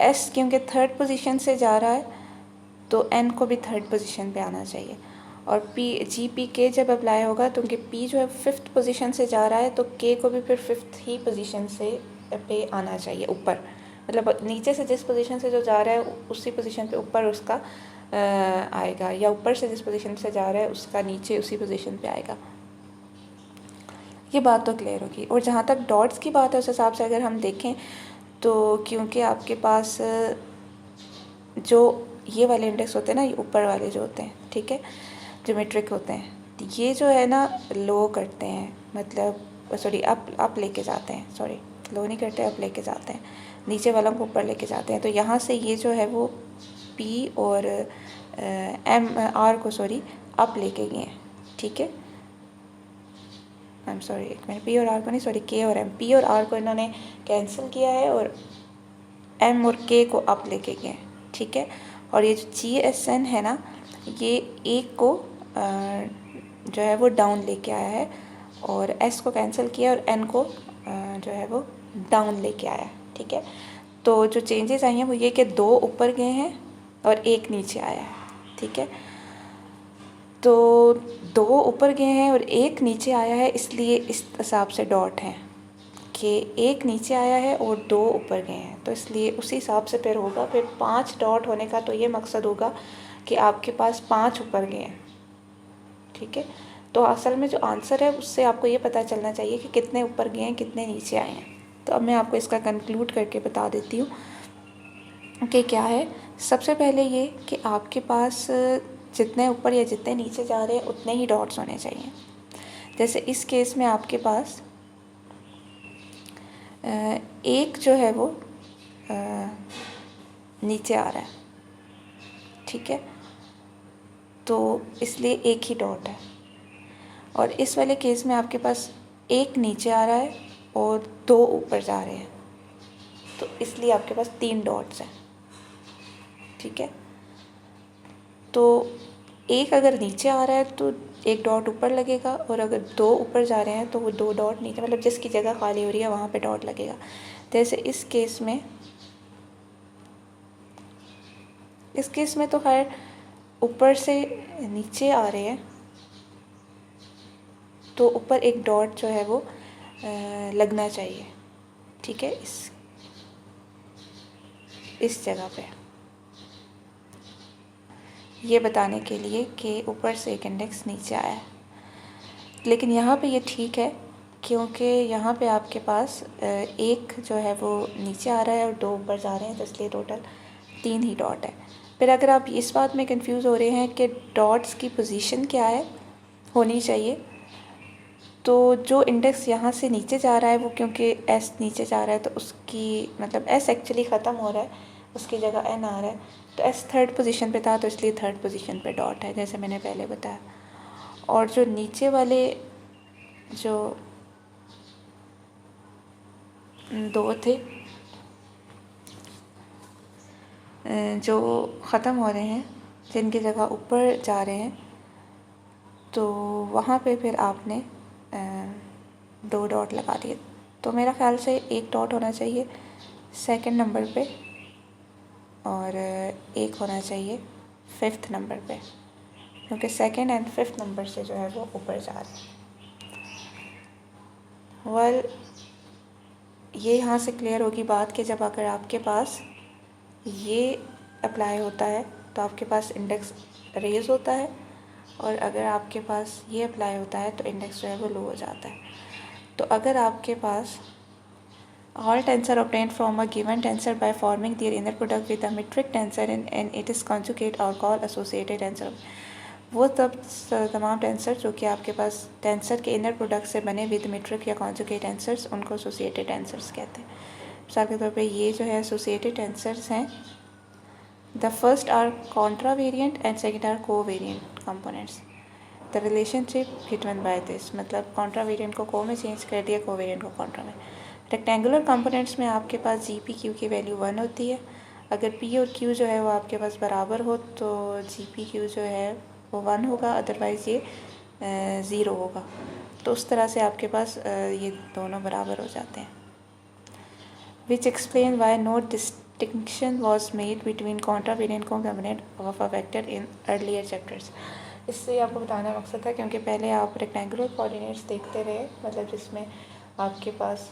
S क्योंकि थर्ड पोजीशन से जा रहा है तो N को भी थर्ड पोजीशन पे आना चाहिए। और GPK जब अप्लाई होगा तो क्योंकि P जो है फिफ्थ पोजीशन से जा रहा है तो K को भी फिर फिफ्थ ही पोजीशन से पे आना चाहिए ऊपर। मतलब नीचे से जिस पोजीशन से जो जा रहा है उसी पोजीशन पे ऊपर उसका आएगा, या ऊपर से जिस पोजीशन से जा रहा है उसका नीचे उसी पोजीशन पे आएगा। ये बात तो क्लियर होगी। और जहाँ तक डॉट्स की बात है उस हिसाब से अगर हम देखें तो क्योंकि आपके पास जो ये वाले इंडेक्स होते हैं ना, ये ऊपर वाले जो होते हैं, ठीक है, ज्योमेट्रिक होते हैं, तो ये जो है ना लो करते हैं, मतलब सॉरी अप लेके जाते हैं, सॉरी लो नहीं करते, अप लेके जाते हैं, नीचे वाला को ऊपर लेके जाते हैं। तो यहाँ से ये जो है वो P और R को सॉरी अप लेके गए हैं, ठीक है। आई एम सॉरी, एक मिनट, P और R को नहीं, सॉरी K और M, P और R को इन्होंने कैंसिल किया है और M और K को अप लेके गए हैं, ठीक है। और ये जो GSN है ना, ये एक को जो है वो डाउन लेके आया है, और S को कैंसिल किया और N को जो है वो डाउन लेके आया है, ठीक है। तो जो चेंजेस आई हैं वो ये कि 2 ऊपर गए हैं और 1 नीचे आया है, ठीक है। तो 2 ऊपर गए हैं और 1 नीचे आया है, इसलिए इस हिसाब से डॉट है कि 1 नीचे आया है और 2 ऊपर गए हैं, तो इसलिए उसी हिसाब से फिर होगा। फिर 5 डॉट होने का तो ये मकसद होगा कि आपके पास 5 ऊपर गए हैं, ठीक है। तो असल में जो आंसर है उससे आपको ये पता चलना चाहिए कि कितने ऊपर गए हैं कितने नीचे आए हैं। तो अब मैं आपको इसका कंक्लूड करके बता देती हूँ कि क्या है। सबसे पहले ये कि आपके पास जितने ऊपर या जितने नीचे जा रहे हैं उतने ही डॉट्स होने चाहिए। जैसे इस केस में आपके पास एक जो है वो नीचे आ रहा है, ठीक है, तो इसलिए एक ही डॉट है। और इस वाले केस में आपके पास एक नीचे आ रहा है और 2 ऊपर जा रहे हैं, तो इसलिए आपके पास 3 डॉट्स हैं, ठीक है। तो एक अगर नीचे आ रहा है तो 1 डॉट ऊपर लगेगा, और अगर 2 ऊपर जा रहे हैं तो वो 2 डॉट नीचे, मतलब जिसकी जगह खाली हो रही है वहाँ पे डॉट लगेगा। जैसे इस केस में तो खैर ऊपर से नीचे आ रहे हैं तो ऊपर एक डॉट जो है वो लगना चाहिए, ठीक है, इस जगह पे, ये बताने के लिए कि ऊपर से एक इंडेक्स नीचे आया है। लेकिन यहाँ पे ये ठीक है क्योंकि यहाँ पे आपके पास एक जो है वो नीचे आ रहा है और 2 ऊपर जा रहे हैं, तो इसलिए टोटल 3 ही डॉट है। फिर अगर आप इस बात में कंफ्यूज हो रहे हैं कि डॉट्स की पोजीशन क्या है होनी चाहिए, तो जो इंडेक्स यहाँ से नीचे जा रहा है वो क्योंकि S नीचे जा रहा है तो उसकी मतलब S एक्चुअली ख़त्म हो रहा है, उसकी जगह N आ रहा है, तो S थर्ड पोजीशन पे था तो इसलिए थर्ड पोजीशन पे डॉट है, जैसे मैंने पहले बताया। और जो नीचे वाले जो 2 थे जो ख़त्म हो रहे हैं, जिनकी जगह ऊपर जा रहे हैं, तो वहाँ पे फिर आपने 2 डॉट लगा दिए। तो मेरा ख़्याल से 1 डॉट होना चाहिए सेकंड नंबर पे और 1 होना चाहिए 5th नंबर पे, क्योंकि सेकंड एंड 5th नंबर से जो है वो ऊपर जा रहे हैं। वेल ये यहाँ से क्लियर होगी बात कि जब अगर आपके पास ये अप्लाई होता है तो आपके पास इंडेक्स रेज होता है, और अगर आपके पास ये अप्लाई होता है तो इंडेक्स जो है वो लो हो जाता है। तो अगर आपके पास all tensor obtained from a given tensor by forming their inner product with a metric tensor and it is conjugate or called associated tensor, वो तमाम टेंसर जो कि आपके पास टेंसर के इनर प्रोडक्ट से बने विद मेट्रिक या कॉन्जुगेट टेंसर्स, उनको एसोसिएटेड टेंसर्स कहते हैं। मिसाल के तौर पे ये जो है एसोसिएटेड टेंसर्स हैं, the first are contravariant and second are covariant components. The relationship between by this, मतलब कॉन्ट्रा वेरिएंट को को में चेंज कर दिया, को वेरिएंट को कॉन्ट्रा में। रेक्टेंगुलर कंपोनेंट्स में आपके पास जी पी क्यू की वैल्यू 1 होती है। अगर पी और क्यू जो है वो आपके पास बराबर हो तो जी पी क्यू जो है वो 1 होगा, अदरवाइज़ ये 0 होगा। तो उस तरह से आपके पास ये दोनों बराबर हो जाते हैं। Which explain why no distinction was made between contravariant component of a vector in earlier chapters. इससे आपको बताना मकसद था क्योंकि पहले आप रेक्टेंगुलर कोऑर्डिनेट्स देखते रहे, मतलब जिसमें आपके पास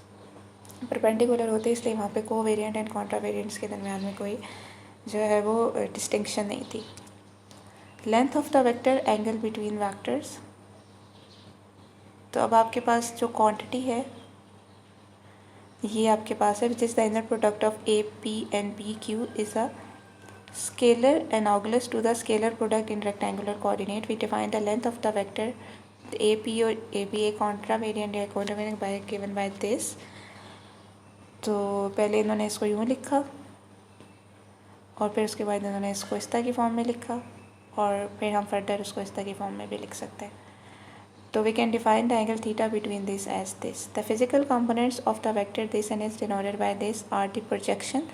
परपेंडिकुलर होते, इसलिए वहाँ पे को वेरिएंट एंड कॉन्ट्रा वेरिएंट्स के दरमियान में कोई जो है वो डिस्टिंक्शन नहीं थी। Length of the vector angle between vectors, तो अब आपके पास जो क्वांटिटी है ये आपके पास है, which is the inner product of a p and b q is a scalar analogous to the scalar product in rectangular coordinate. We define the length of the vector a p और a b a contravariant या contravariant by given by this. तो पहले इन्होंने इसको यूँ लिखा और फिर उसके बाद इन्होंने इसको इस तरह की फॉर्म में लिखा, और फिर हम फर्दर उसको इस तरह की फॉर्म में भी लिख सकते हैं। तो we can define the angle theta between this as this. The physical components of the vector this and is denoted by this are the projection.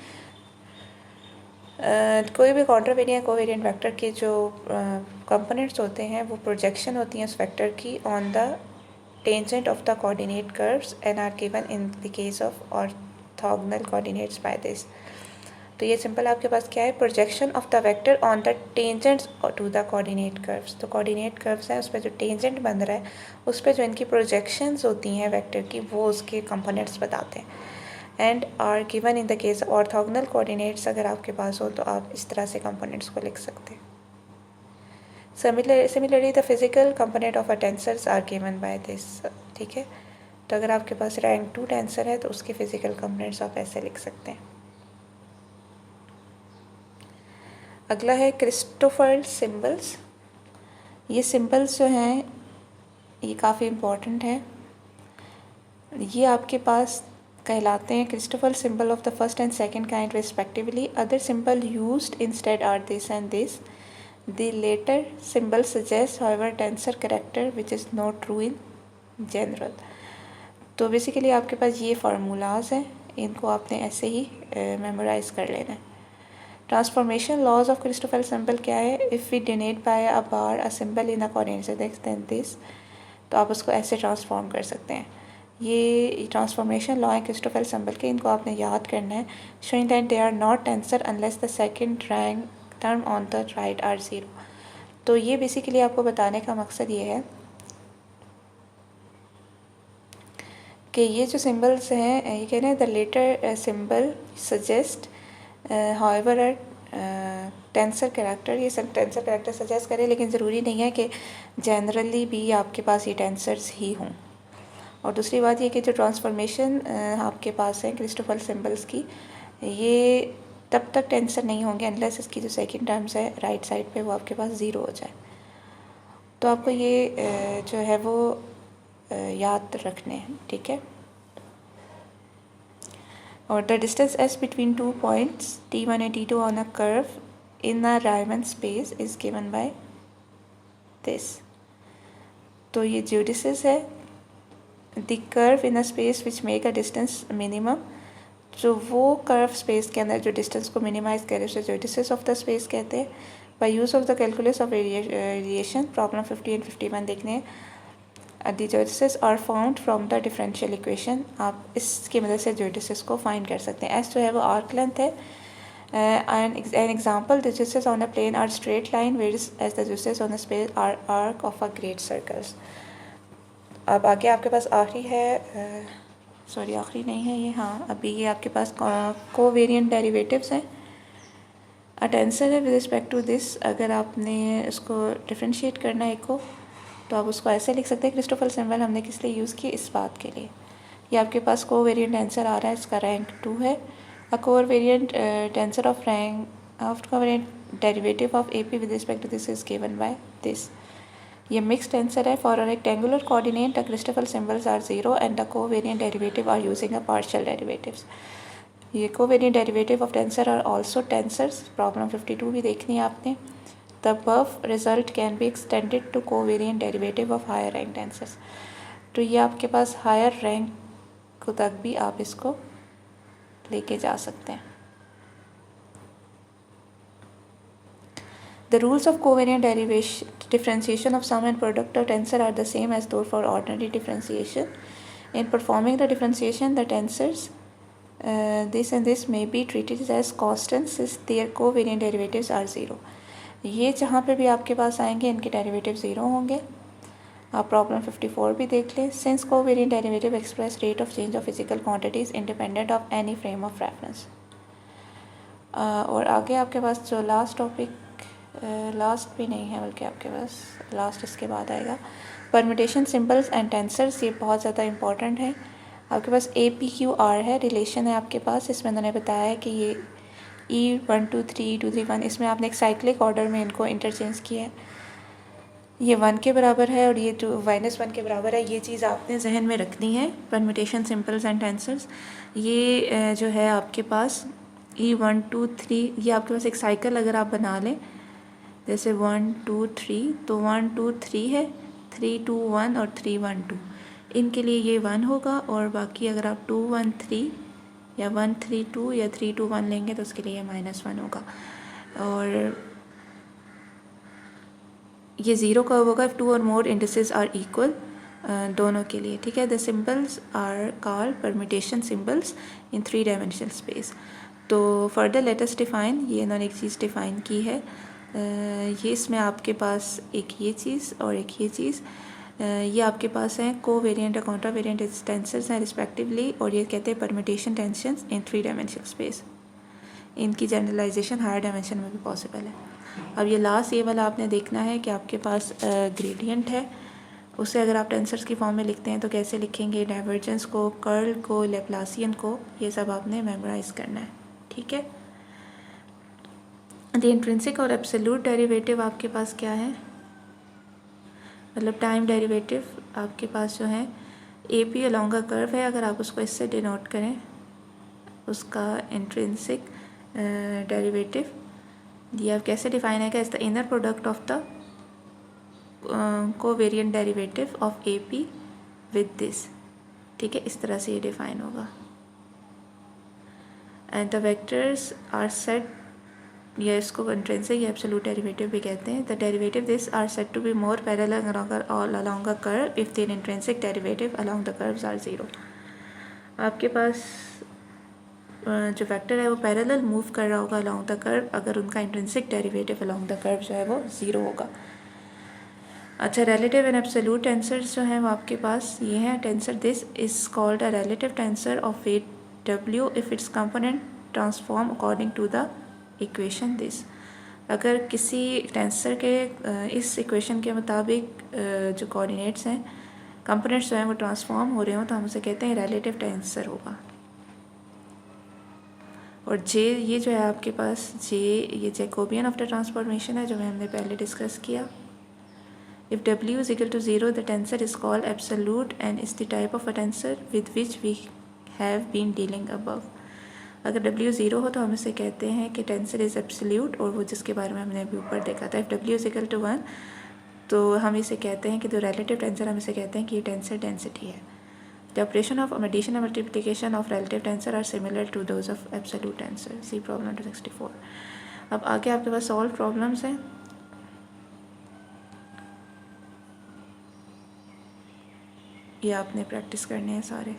कोई भी कॉन्ट्रा वेरिएंट कोवेरिएंट वेक्टर के जो कंपोनेंट्स होते हैं वो प्रोजेक्शन होती हैं उस वेक्टर की on the tangent of the coordinate curves and are given in the case of orthogonal coordinates by this. तो ये सिंपल आपके पास क्या है, projection of the vector on the tangents to the coordinate curves. तो coordinate curves है उस पर जो टेंजेंट बन रहा है उस पर जो इनकी प्रोजेक्शंस होती हैं वेक्टर की, वो उसके कंपोनेंट्स बताते हैं। And are given in the case orthogonal coordinates, अगर आपके पास हो तो आप इस तरह से कंपोनेंट्स को लिख सकते हैं। Similarly the physical component of a tensors are given by this. ठीक है, तो अगर आपके पास रैंक 2 टेंसर है तो उसके फिजिकल कंपोनेंट्स आप ऐसे लिख सकते हैं। अगला है क्रिस्टोफर सिंबल्स। ये सिंबल्स जो हैं ये काफ़ी इम्पोर्टेंट है। ये आपके पास कहलाते हैं Christoffel symbol of the first and second kind respectively. Other symbol used instead are this and this. The letter symbol suggest however tensor character which is not true in general. तो basically आपके पास ये formulas हैं, इनको आपने ऐसे ही memorise कर लेना है। Transformation laws of Christoffel symbol क्या है, if we denote by a bar a symbol in a coordinate then this, तो आप उसको ऐसे ट्रांसफॉर्म कर सकते हैं। ये ट्रांसफॉर्मेशन लॉ है क्रिस्टोफर सिंबल के, इनको आपने याद करना है। Showing that they are not tensor unless the second rank term on the right are 0। तो ये बेसिकली आपको बताने का मकसद ये है कि ये जो सिंबल्स हैं ये कह रहे हैं the letter symbol suggest however tensor character, ये सब टेंसर कैरेक्टर सजेस्ट करें, लेकिन ज़रूरी नहीं है कि जनरली भी आपके पास ये टेंसर्स ही हों। और दूसरी बात ये कि जो ट्रांसफॉर्मेशन आपके पास है क्रिस्टोफर सिंबल्स की, ये तब तक टेंसर नहीं होंगे अनलेस इसकी जो सेकंड टर्म्स है राइट साइड पे वो आपके पास 0 हो जाए। तो आपको ये जो है वो याद रखने हैं, ठीक है। और the distance s between 2 points t1 and t2 on a curve in a Riemann space is given by this। तो ये ज्यूडिसेस है the curve in a space which make a distance minimum. जो वो कर्व स्पेस के अंदर जो distance को minimise करे उसे ज्यूडिसेस ऑफ द स्पेस कहते हैं। By use of the calculus of radiation, problem 50 and 51 देखने। The geodesics are found from the differential equation. आप इसकी मदद से ज्यूडिसेस को फाइंड कर सकते हैं। एस जो है वो आर्क लेंथ है। An example, the geodesics on a plane are straight line whereas the geodesics on a space are arc of a great circles. अब आगे आपके पास आखिरी है, सॉरी आखिरी नहीं है ये, हाँ अभी ये आपके पास कोवेरिएंट डेरिवेटिव्स हैं। टेंसर है विद रिस्पेक्ट टू दिस, अगर आपने उसको डिफ्रेंशिएट करना है एक को, तो आप उसको ऐसे लिख सकते हैं। क्रिस्टोफर सिंबल हमने किस लिए यूज़ किया, इस बात के लिए। ये आपके पास कोवेरिएंट टेंसर आ रहा है, इसका रैंक 2 है। A covariant tensor of rank of covariant derivative of AP with respect to this is given by this. ये मिक्स टेंसर है। For a rectangular coordinate the Christoffel symbols are 0 and the covariant derivative are using a partial derivatives. ये covariant derivative of tensor are also tensors. Problem 52 भी देखनी है आपने। The above result can be extended to covariant derivative of higher rank tensors. तो ये आपके पास higher rank तक भी आप इसको लेके जा सकते हैं। The rules of covariant differentiation of sum and product of tensor are the same as those for ordinary differentiation. In performing the differentiation, the tensors this and this may be treated as constants since their covariant derivatives are 0. ये जहाँ पे भी आपके पास आएंगे इनके derivative 0 होंगे। आप problem 54 भी देख लें। Since covariant derivative express rate of change of physical quantities independent of any frame of reference. और आगे आपके पास जो लास्ट टॉपिक, लास्ट भी नहीं है बल्कि आपके पास लास्ट इसके बाद आएगा, परम्यूटेशन सिंबल्स एंड टेंसर्स। ये बहुत ज़्यादा इंपॉर्टेंट है। आपके पास APQR है, रिलेशन है आपके पास। इसमें उन्होंने बताया है कि ये E1 2 3 E2 3 1, इसमें आपने एक साइक्लिक ऑर्डर में इनको इंटरचेंज किया है। ये 1 के बराबर है और ये -1 के बराबर है। ये चीज़ आपने जहन में रखनी है। परम्यूटेशन सिंबल्स एंड टेंसर्स ये जो है आपके पास E1 2 3, ये आपके पास एक साइकिल अगर आप बना लें जैसे 1 2 3, तो 1 2 3 है, 3 2 1 और 3 1 2। इनके लिए ये 1 होगा और बाकी अगर आप 2 1 3 या 1 3 2 या 3 2 1 लेंगे तो उसके लिए -1 होगा। और ये 0 कब होगा, if 2 or more indices are equal, दोनों के लिए। ठीक है। The symbols are called permutation symbols in 3 dimensional space. तो फर्दर लेट अस डिफाइन, ये इन्होंने एक चीज़ डिफाइन की है। ये इसमें आपके पास एक ये चीज़ और एक ये चीज़, ये आपके पास हैं कोवेरिएंट और काउंटर वेरिएंट टेंसर्स हैं रिस्पेक्टिवली, और ये कहते हैं परम्यूटेशन टेंशन्स इन 3 डायमेंशनल स्पेस। इनकी जनरलाइजेशन हायर डायमेंशन में भी पॉसिबल है। अब ये लास्ट ये वाला आपने देखना है कि आपके पास ग्रेडियंट है, उसे अगर आप टेंसर्स की फॉर्म में लिखते हैं तो कैसे लिखेंगे, डाइवर्जेंस को, कर्ल को, लैप्लासियन को, ये सब आपने मेमोराइज करना है। ठीक है। द इंट्रिंसिक और एब्सोल्यूट डेरिवेटिव आपके पास क्या है, मतलब टाइम डेरिवेटिव आपके पास जो है AP अलोंग अ कर्व है। अगर आप उसको इससे डिनोट करें, उसका इंट्रिंसिक डेरिवेटिव ये आप कैसे डिफाइन है, as the inner product of the covariant derivative of AP with this. ठीक है, इस तरह से ये डिफाइन होगा। And the vectors are set, या इसको इंट्रिंसिक या एब्सोल्यूट डेरिवेटिव भी कहते हैं। The derivative this are set to be more parallel along a curve if their intrinsic derivative along the curves are 0। आपके पास जो वेक्टर है वो पैरेलल मूव कर रहा होगा अलोंग द कर्व अगर उनका intrinsic derivative along the curve जो है वो 0 होगा। अच्छा, रिलेटिव एंड एब्सोल्यूट टेंसर्स जो हैं वो आपके पास ये हैं। Tensor this is called a relative tensor of weight W if its component transform according to the equation this. अगर किसी टेंसर के इस इक्वेशन के मुताबिक जो कोऑर्डिनेट्स हैं, कंपोनेंट्स जो हैं वो ट्रांसफॉर्म हो रहे हो तो हम उसे कहते हैं रिलेटिव टेंसर होगा। और J ये जो है आपके पास J ये जैकोबियन ऑफ द ट्रांसफॉर्मेशन है जो हमने पहले डिस्कस किया। If W is equal to 0 the tensor is called absolute and is the type of a tensor with which we have been dealing above. अगर W 0 हो तो हम इसे कहते हैं कि टेंसर इज़ एब्सोल्यूट, और वो जिसके बारे में हमने अभी ऊपर देखा था। If W is equal to 1 तो हम इसे कहते हैं कि जो रिलेटिव टेंसर, हम इसे कहते हैं कि ये टेंसर डेंसिटी है। The operation of addition and multiplication of relative tensor are similar to those of absolute tensor. See problem 264. अब आगे आपके पास सॉल्व प्रॉब्लम्स हैं। ये आपने प्रैक्टिस करने हैं सारे।